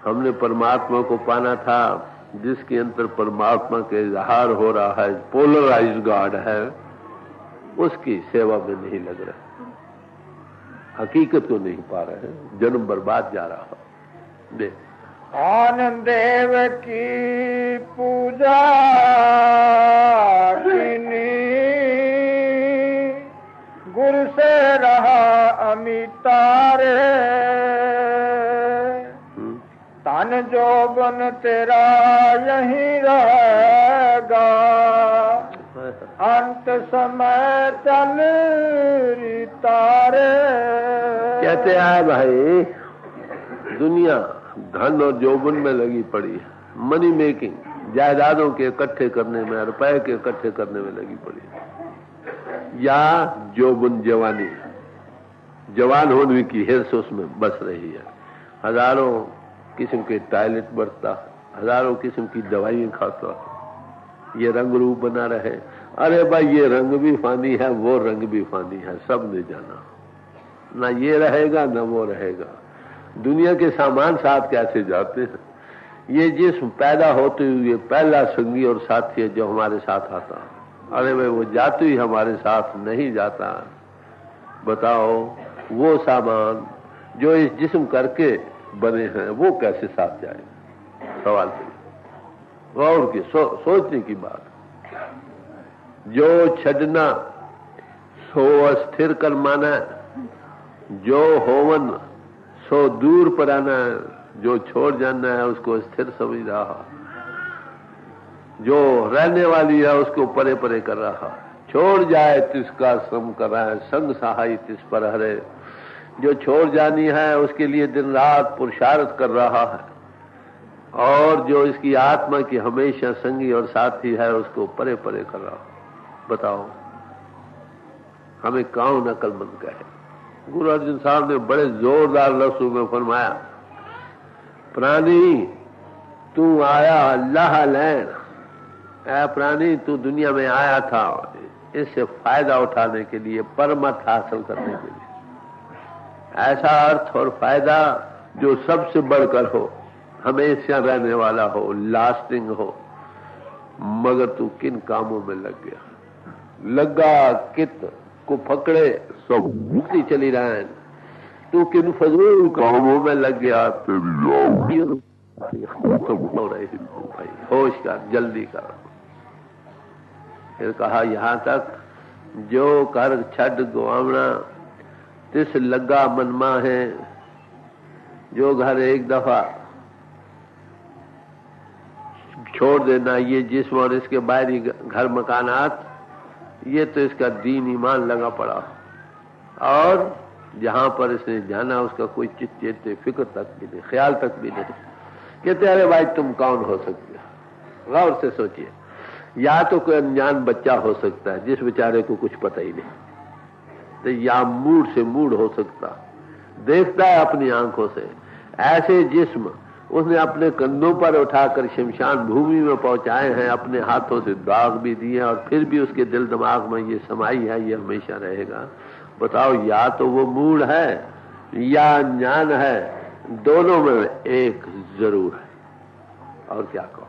हमने परमात्मा को पाना था, जिसके अंदर परमात्मा के इजहार हो रहा है, पोलराइज गॉड है, उसकी सेवा में नहीं लग रहे, हकीकत को नहीं पा रहे हैं, जन्म बर्बाद जा रहा है। देख आनंद देव की पूजा कीनी, गुरु से रहा अमितारे, तन जो बन तेरा यहीं रहेगा, अंत समय चल तारे। कहते हैं भाई दुनिया धन और यौवन में लगी पड़ी है, मनी मेकिंग, जायदादों के इकट्ठे करने में, रुपए के इकट्ठे करने में लगी पड़ी है, या यौवन जवानी, जवान होने की हिर्स उसमें बस रही है। हजारों किस्म के टॉयलेट बरतता, हजारों किस्म की दवाइयां खाता, ये रंग रूप बना रहे। अरे भाई ये रंग भी फानी है, वो रंग भी फानी है, सब ने जाना, ना ये रहेगा ना वो रहेगा। दुनिया के सामान साथ कैसे जाते हैं। ये जिस्म पैदा होते हुए पहला संगी और साथी है जो हमारे साथ आता, अरे भाई वो जाते ही हमारे साथ नहीं जाता। बताओ वो सामान जो इस जिस्म करके बने हैं वो कैसे साथ जाए। सवाल गौर की सोचने की बात। जो छड़ना सो अस्थिर कर माना, जो होवन सो दूर पर आना, जो छोड़ जाना है उसको स्थिर समझ रहा, जो रहने वाली है उसको परे परे कर रहा, छोड़ जाए तिसका श्रम कर रहा है, संग सहाय तिस पर हरे, जो छोड़ जानी है उसके लिए दिन रात पुरुषार्थ कर रहा है, और जो इसकी आत्मा की हमेशा संगी और साथी है उसको परे परे कर रहा। बताओ हमें कौन अक्लमंद कहे। गुरु अर्जुन साहब ने बड़े जोरदार लफ्जों में फरमाया, प्राणी तू आया अल्लाह लैन, ऐ प्राणी तू दुनिया में आया था इससे फायदा उठाने के लिए, परमत हासिल करने के लिए। ऐसा अर्थ और फायदा जो सबसे बढ़कर हो, हमेशा रहने वाला हो, लास्टिंग हो। मगर तू किन कामों में लग गया, लगा कित को पकड़े सो मुक्ति चली रहे। तू किन फजूल कामों में लग गया, भाई होश कर, जल्दी कर। फिर कहा यहां तक जो कर छड़ गुआवना तिस लगा मनमा है। जो घर एक दफा छोड़ देना, ये जिस्म और इसके बाहरी घर मकानात, ये तो इसका दीन ईमान लगा पड़ा। और जहां पर इसने जाना उसका कोई चित्त फिक्र तक भी नहीं, ख्याल तक भी नहीं। कहते अरे भाई तुम कौन हो सकते हो? गौर से सोचिए, या तो कोई अनजान बच्चा हो सकता है जिस बेचारे को कुछ पता ही नहीं, तो या मूड से मूड हो सकता, देखता है अपनी आंखों से। ऐसे जिस्म उसने अपने कंधों पर उठाकर शमशान भूमि में पहुंचाए हैं, अपने हाथों से दाग भी दिए, और फिर भी उसके दिल दिमाग में ये समाई है, ये हमेशा रहेगा। बताओ, या तो वो मूड है या अनजान है, दोनों में एक जरूर है। और क्या कहो,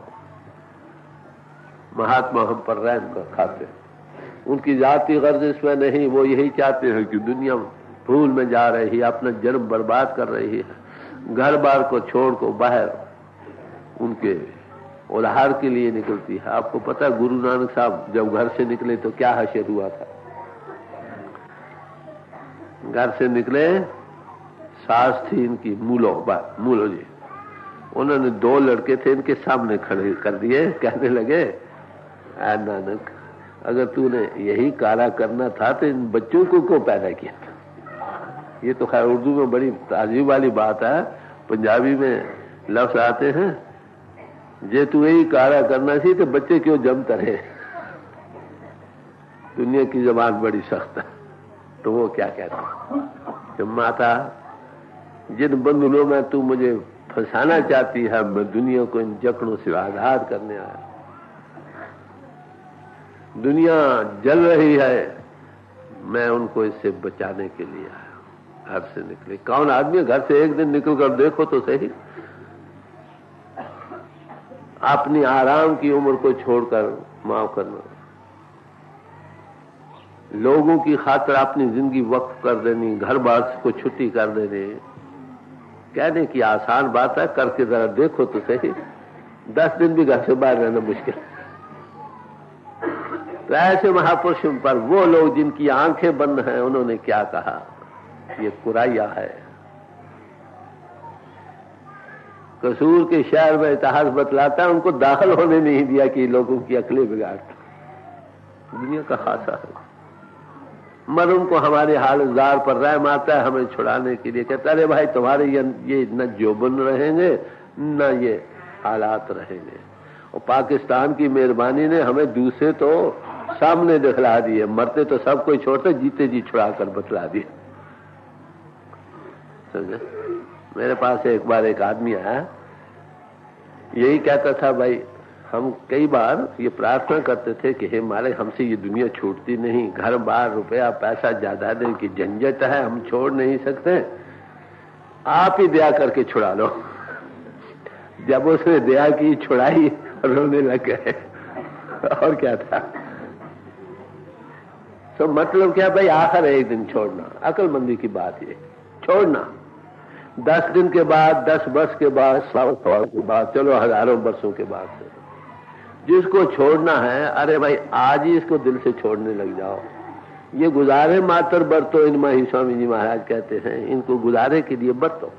महात्मा हम पर रहम कर खाते हैं, उनकी जाती गर्ज इसमें नहीं। वो यही चाहते हैं कि दुनिया भूल में जा रही है, अपना जन्म बर्बाद कर रही है, घर बार को छोड़ को बाहर उनके उल्हार के लिए निकलती है। आपको पता है गुरु नानक साहब जब घर से निकले तो क्या हशर हुआ था? घर से निकले, सास थी इनकी मूलो जी, उन्होंने 2 लड़के थे इनके सामने खड़े कर दिए, कहने लगे आ नानक, अगर तूने यही कारा करना था तो इन बच्चों को क्यों पैदा किया था? ये तो खैर उर्दू में बड़ी ताजीब वाली बात है, पंजाबी में लफ्ज आते हैं, जे तू यही कारा करना सी तो बच्चे क्यों जमते रहे। दुनिया की जबान बड़ी सख्त है। तो वो क्या कहता कि माता, जिन बंधनों में तू मुझे फंसाना चाहती है, मैं दुनिया को इन जकड़ों से आजाद करने आया। दुनिया जल रही है, मैं उनको इससे बचाने के लिए आया। घर से निकले, कौन आदमी घर से एक दिन निकल कर देखो तो सही, अपनी आराम की उम्र को छोड़कर माफ करना, लोगों की खातिर अपनी जिंदगी वक्फ कर देनी, घर बार को छुट्टी कर देने, कहने की आसान बात है, करके जरा देखो तो सही। 10 दिन भी घर से बाहर रहना मुश्किल। तो ऐसे महापुरुषों पर वो लोग जिनकी आंखें बंद हैं, उन्होंने क्या कहा? ये कुराया है। कसूर के शहर में इतिहास बतलाता है, उनको दाखिल होने नहीं दिया कि लोगों की अकलें बिगाड़ता। दुनिया का हादसा है। मर उनको हमारे हालजार पर रहम आता है, हमें छुड़ाने के लिए कहता अरे भाई तुम्हारे ये न जोबन रहेंगे न ये हालात रहेंगे। और पाकिस्तान की मेहरबानी ने हमें दूसरे तो सामने दिखला दिए, मरते तो सब कोई छोड़ते, जीते जी छुड़ा कर बतला दिए। समझे? मेरे पास एक बार एक आदमी आया, यही कहता था भाई हम कई बार ये प्रार्थना करते थे कि हे मालिक हमसे ये दुनिया छूटती नहीं, घर बार रुपया पैसा जायदाद की झंझट है, हम छोड़ नहीं सकते, आप ही दया करके छुड़ा लो। जब उसने दया की, छुड़ाई, रोने लग गए। और क्या था? तो मतलब क्या भाई, आखिर एक दिन छोड़ना, अकलमंदी की बात ये, छोड़ना। 10 दिन के बाद, 10 वर्ष के बाद, 100 साल के बाद, चलो हजारों वर्षों के बाद से जिसको छोड़ना है, अरे भाई आज ही इसको दिल से छोड़ने लग जाओ। ये गुजारे मातर बरतो, इनमें ही स्वामी जी महाराज कहते हैं, इनको गुजारे के लिए बरतो।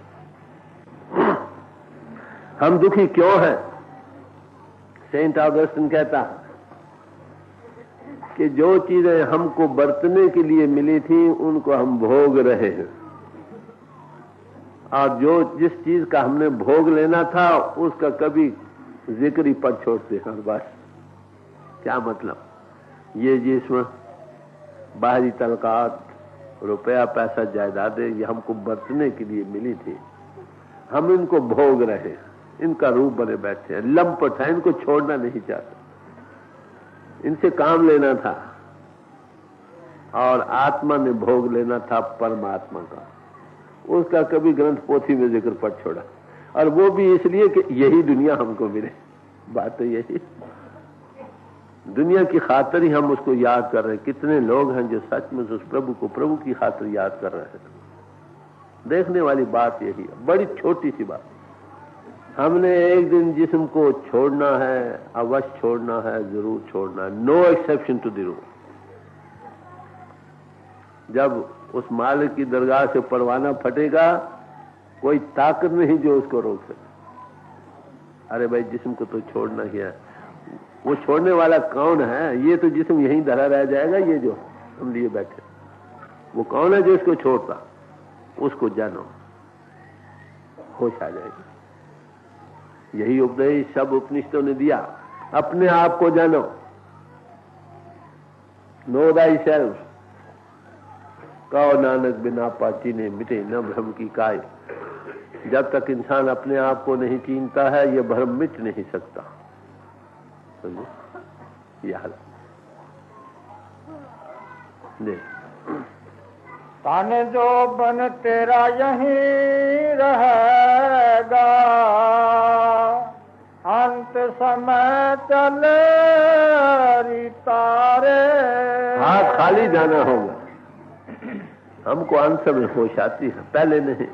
हम दुखी क्यों हैं? सेंट ऑगस्टिन कहता कि जो चीजें हमको बरतने के लिए मिली थी उनको हम भोग रहे हैं, और जो जिस चीज का हमने भोग लेना था उसका कभी जिक्र ही पद छोड़ते हैं। बस क्या मतलब? ये जिसमें बाहरी तलकात, रुपया पैसा जायदादें ये हमको बरतने के लिए मिली थी, हम इनको भोग रहे हैं, इनका रूप बने बैठे हैं, लंपट है, इनको छोड़ना नहीं चाहते, इनसे काम लेना था। और आत्मा ने भोग लेना था परमात्मा का, उसका कभी ग्रंथ पोथी में जिक्र पढ़ छोड़ा, और वो भी इसलिए कि यही दुनिया हमको मिले। बात तो यही, दुनिया की खातिर ही हम उसको याद कर रहे हैं। कितने लोग हैं जो सच में उस प्रभु को प्रभु की खातिर याद कर रहे हैं। देखने वाली बात यही है, बड़ी छोटी सी बात। हमने एक दिन जिस्म को छोड़ना है, अवश्य छोड़ना है, जरूर छोड़ना है। No exception to the rule. जब उस मालिक की दरगाह से परवाना फटेगा, कोई ताकत नहीं जो उसको रोक सके। अरे भाई जिस्म को तो छोड़ना ही है। वो छोड़ने वाला कौन है? ये तो जिस्म यहीं धरा रह जाएगा, ये जो हम लिए बैठे। वो कौन है जो इसको छोड़ता? उसको जानो, होश आ जाएगी। यही उपदेश सब उपनिषदों ने दिया। अपने आप को जानो, नो दाई सेल्फ। कहो नानक बिना पाची ने मिटे न भ्रम की काय। जब तक इंसान अपने आप को नहीं चीनता है, ये भ्रम मिट नहीं सकता। समझे? यह हाल देख, तन जो बन तेरा यहीं रहेगा, अंत समय चले तारे। हाथ खाली जाना होगा। हमको अंत में होश आती है, पहले नहीं।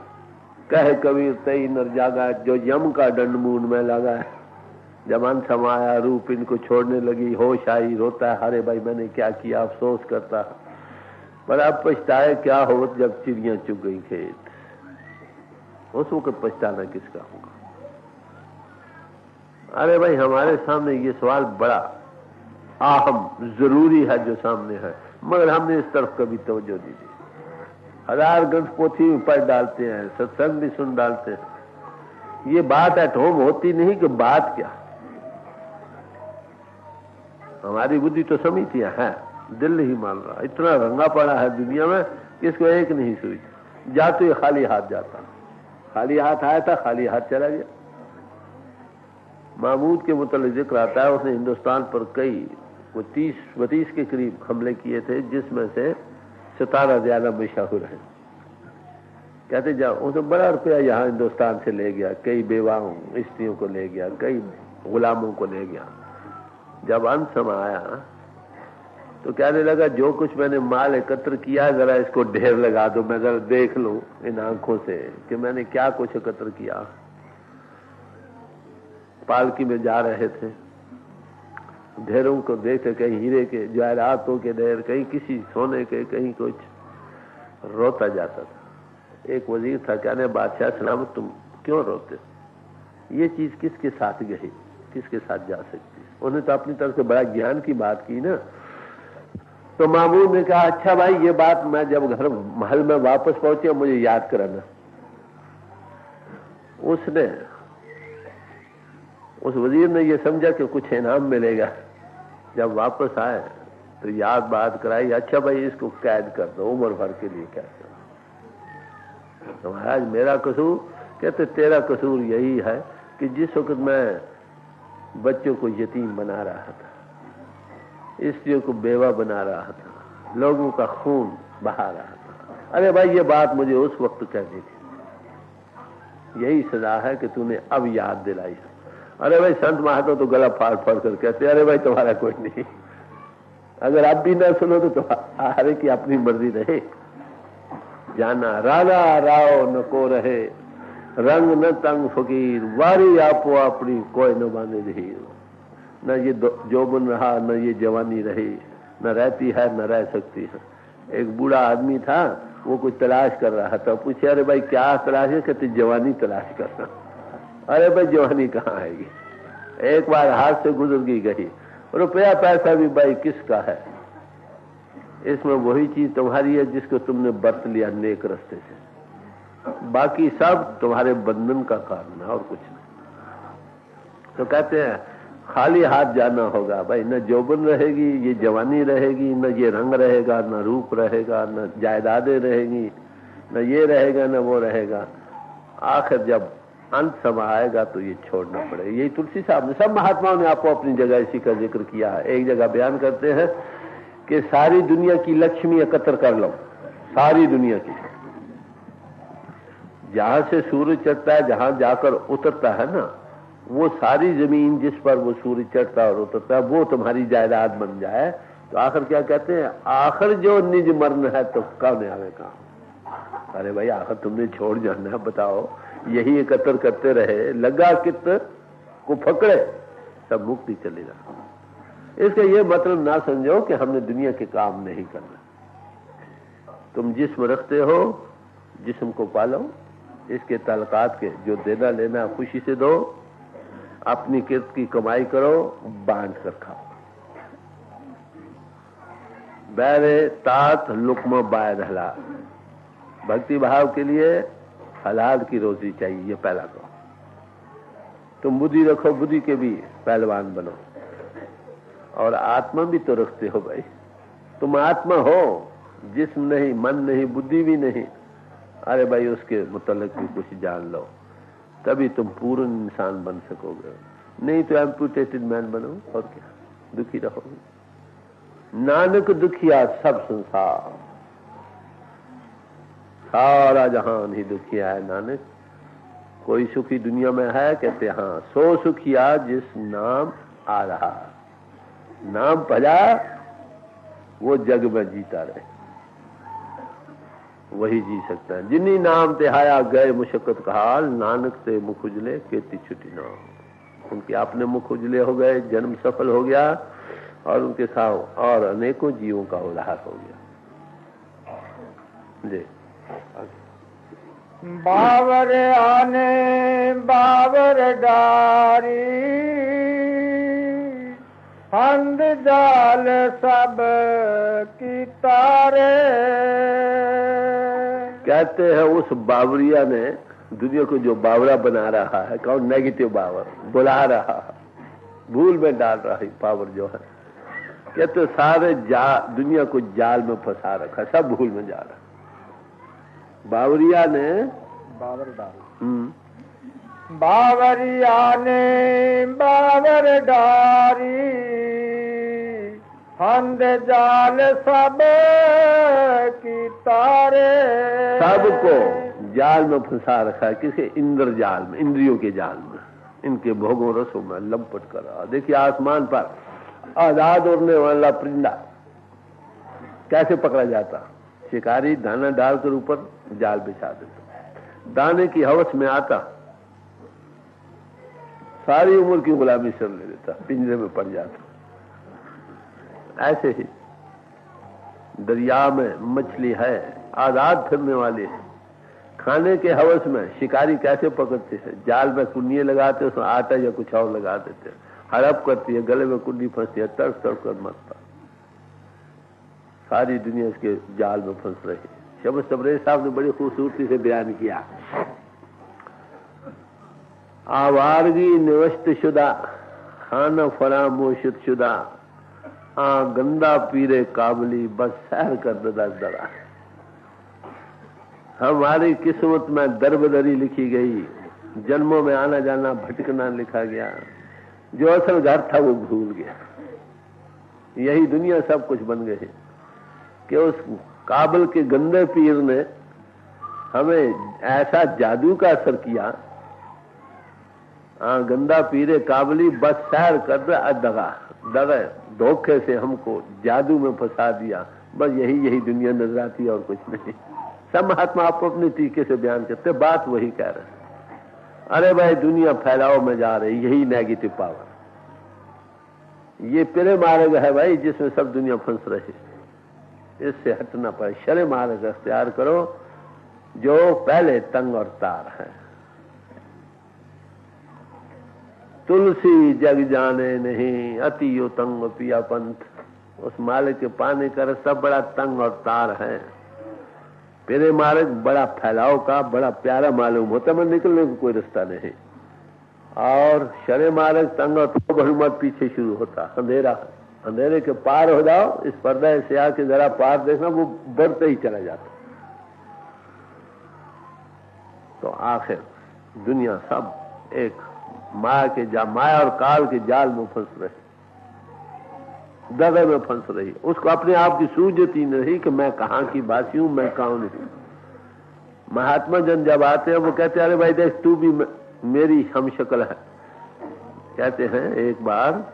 कहे कबीर तई नर जागा, जो यम का दंड मूंड में लगा है। जब अंत समय आया, रूप इनको छोड़ने लगी, होश आई, रोता है, अरे भाई मैंने क्या किया, अफसोस करता है। पर अब पछताए क्या हो जब चिड़ियां चुग गई खेत। उस वक्त पछताना किसका होगा? अरे भाई हमारे सामने ये सवाल बड़ा अहम जरूरी है जो सामने है, मगर हमने इस तरफ कभी तवज्जो नहीं दी। 1000 ग्रंथ पोथी पढ़ डालते हैं, सत्संग भी सुन डालते हैं। ये बात एट होम होती नहीं कि बात क्या। हमारी बुद्धि तो समितियां है, दिल नहीं मान रहा। इतना रंगा पड़ा है दुनिया में, इसको एक नहीं सुई। जा तो ये खाली हाथ जाता, खाली हाथ आया था, खाली हाथ चला गया। महमूद के मुतालिक जिक्र आता है, उसने हिंदुस्तान पर कई 30-32 के करीब हमले किए थे, जिसमें से 17 ज्यादा मशहूर है। कहते जाओ, उसने बड़ा रुपया यहाँ हिंदुस्तान से ले गया, कई बेवाओं स्त्रियों को ले गया, कई गुलामों को ले गया। जब अंत समय आया तो कहने लगा, जो कुछ मैंने माल एकत्र किया जरा इसको ढेर लगा दो, मैं जरा देख लूं इन आंखों से कि मैंने क्या कुछ एकत्र किया। पालकी में जा रहे थे, ढेरों को देखते, कहीं हीरे के जवाहरातों के ढेर, कहीं किसी सोने के, कहीं कुछ। रोता जाता था। एक वजीर था, कहने बादशाह सलामत तुम क्यों रोते? ये चीज किसके साथ गई, किसके साथ जा सकती? उन्होंने तो अपनी तरफ से बड़ा ज्ञान की बात की ना। तो महमूद ने कहा, अच्छा भाई ये बात मैं जब घर महल में वापस पहुंचे मुझे याद कराना। उसने, उस वजीर ने ये समझा कि कुछ इनाम मिलेगा। जब वापस आए तो याद बात कराई, अच्छा भाई इसको कैद कर दो, उम्र भर के लिए कैद कर। तो महाराज मेरा कसूर? कहते तेरा कसूर यही है कि जिस वक्त मैं बच्चों को यतीम बना रहा था, स्त्रियों को बेवा बना रहा था, लोगों का खून बहा रहा था, अरे भाई ये बात मुझे उस वक्त कहनी थी। यही सजा है कि तूने अब याद दिलाई। अरे भाई संत महात्मा तो गला फाड़ फाड़ कर कहते, अरे भाई तुम्हारा कोई नहीं, अगर आप भी ना सुनो तो तुम्हारे की अपनी मर्जी रहे। जाना राना राव न को रहे, रंग न तंग फकीर, वारी आपो अपनी कोई न बांधे धीर। न ये जोबन रहा, न ये जवानी रही, न रहती है न रह सकती है। एक बूढ़ा आदमी था, वो कुछ तलाश कर रहा था। पूछे, अरे भाई क्या तलाश है? कहते जवानी तलाश करना। अरे भाई जवानी कहाँ आएगी? एक बार हाथ से गुजर गई। रुपया पैसा भी भाई किसका है? इसमें वही चीज तुम्हारी है जिसको तुमने बरत लिया नेक रास्ते से, बाकी सब तुम्हारे बंधन का कारण है और कुछ नहीं। तो कहते हैं खाली हाथ जाना होगा भाई। न जोबन रहेगी, ये जवानी रहेगी, न ये रंग रहेगा, न रूप रहेगा, न जायदादें रहेंगी, न ये रहेगा न वो रहेगा। आखिर जब अंत समय आएगा तो ये छोड़ना पड़ेगा। यही तुलसी साहब ने, सब महात्माओं ने आपको अपनी जगह इसी का जिक्र किया है। एक जगह बयान करते हैं कि सारी दुनिया की लक्ष्मी एकत्र कर लो, सारी दुनिया की। जहां से सूर्य चढ़ता है, जहां जाकर उतरता है ना, वो सारी जमीन जिस पर वो सूर्य चढ़ता और उतरता है वो तुम्हारी जायदाद बन जाए। तो आखिर क्या कहते हैं? आखिर जो निज मरण है तो कब आवे काम। अरे भाई आखिर तुमने छोड़ जाना, बताओ, यही एकत्र करते रहे, लगा कित को पकड़े, सब मुक्ति चलेगा। इसका ये मतलब ना समझो कि हमने दुनिया के काम नहीं करना। तुम जिस्म रखते हो, जिस्म को पालो, इसके ताल्लुकात के जो देना लेना खुशी से दो, अपनी किर्त की कमाई करो, बांट कर खाओ। बैरे तात लुक्मा बाय हला, भक्ति भाव के लिए हलाल की रोजी चाहिए, ये पहला करो। तुम बुद्धि रखो, बुद्धि के भी पहलवान बनो, और आत्मा भी तो रखते हो भाई। तुम आत्मा हो, जिस्म नहीं, मन नहीं, बुद्धि भी नहीं। अरे भाई उसके मुतल्लिक भी कुछ जान लो, तभी तुम पूर्ण इंसान बन सकोगे। नहीं तो एम्पुटेटेड मैन बनो, और क्या, दुखी रहोगे। नानक दुखिया सब संसार, सारा जहान ही दुखिया है नानक। कोई सुखी दुनिया में है? कहते हाँ, सो सुखिया जिस नाम आ रहा, नाम भजा वो जग में जीता रहे, वही जी सकता है। जिन्हीं नाम तिहाया गए मुशक्कत का हाल, नानक से मुख उजले केती छुटी ना। उनके अपने मुख उजले हो गए, जन्म सफल हो गया, और उनके साथ और अनेकों जीवों का उद्धार हो गया। जी बावर आने बावर डारी, फंद जाल सब की तारे। कहते हैं उस बावरिया ने दुनिया को जो बावरा बना रहा है, कौन? नेगेटिव बावर बुला रहा है, भूल में डाल रहा है पावर जो है। कहते सारे दुनिया को जाल में फंसा रखा, सब भूल में जा रहा। बावरिया ने बावर डाल, बावरिया ने बावर डारी, फंद जाल सब की तारे। सबको जाल में फंसा रखा है। किसी इंद्र जाल में, इंद्रियों के जाल में, इनके भोगों रसों में लंपट कर रहा। देखिए आसमान पर आजाद उड़ने वाला परिंदा कैसे पकड़ा जाता। शिकारी दाना डालकर ऊपर जाल बिछा देता, दाने की हवस में आता, सारी उम्र की गुलामी कर ले देता, पिंजरे में पड़ जाता। ऐसे ही दरिया में मछली है, आजाद फिरने वाली है, खाने के हवस में शिकारी कैसे पकड़ते हैं? जाल में कुंडियां लगाते, उसमें आटा या कुछ और लगा देते हैं, हड़प करती है, गले में कुंडी फंसती है, तड़प तड़प कर मरता। सारी दुनिया इसके जाल में फंस रही है। शब्द सबरे साहब ने बड़ी खूबसूरती से बयान किया। आवारगी निवस्त शुदा, खाना फरामोशत शुदा, गंदा पीरे काबली, बस सैर कर ददा दरा। हमारी किस्मत में दरबदरी लिखी गई, जन्मों में आना जाना भटकना लिखा गया, जो असल घर था वो भूल गया। यही दुनिया सब कुछ बन गई कि उस काबल के गंदे पीर ने हमें ऐसा जादू का असर किया। गंदा पीरे काबली, बस सैर कर दगा दगा, धोखे से हमको जादू में फंसा दिया। बस यही दुनिया नजर आती है और कुछ नहीं। सब महात्मा आपको अपने तरीके से बयान करते, बात वही कह रहे हैं। अरे भाई दुनिया फैलाव में जा रही, यही नेगेटिव पावर, ये पिरे मार्ग है भाई, जिसमें सब दुनिया फंस रही। इससे हटना पड़े, शरे मार्ग अख्तियार करो जो पहले तंग और तार है। तुलसी जग जाने नहीं, अति यो तंग पिया पंथ। उस मालिक के पाने का रास्ता बड़ा तंग और तार है। पिरे मार्ग बड़ा फैलाव का, बड़ा प्यारा मालूम होता, मैं निकलने को कोई रास्ता नहीं। और शरे मार्ग तंग और बहुमत पीछे शुरू होता, अंधेरा, अंधेरे के पार हो जाओ, इस पर्दा से आके जरा पार देखना, वो बढ़ते ही चला जाता। तो आखिर दुनिया सब एक माया और काल के जाल में फंस रहे, दगे में फंस रही। उसको अपने आप की सूझती नहीं कि मैं कहाँ की बासी हूं, मैं कौन हूं। महात्मा जन जब आते हैं वो कहते हैं अरे भाई देख तू भी मेरी हम शक्ल है। कहते हैं एक बार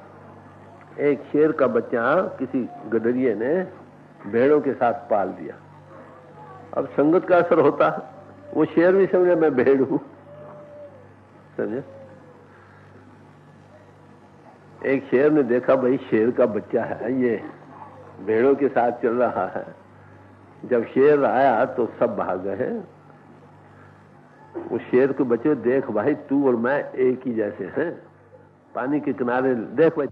एक शेर का बच्चा किसी गडरिये ने भेड़ों के साथ पाल दिया अब संगत का असर होता है। वो शेर भी समझे मैं भेड़ हूं, समझे। एक शेर ने देखा भाई शेर का बच्चा है, ये भेड़ों के साथ चल रहा है। जब शेर आया तो सब भाग गए। उस शेर के बच्चे, देख भाई तू और मैं एक ही जैसे हैं, पानी के किनारे देख भाई।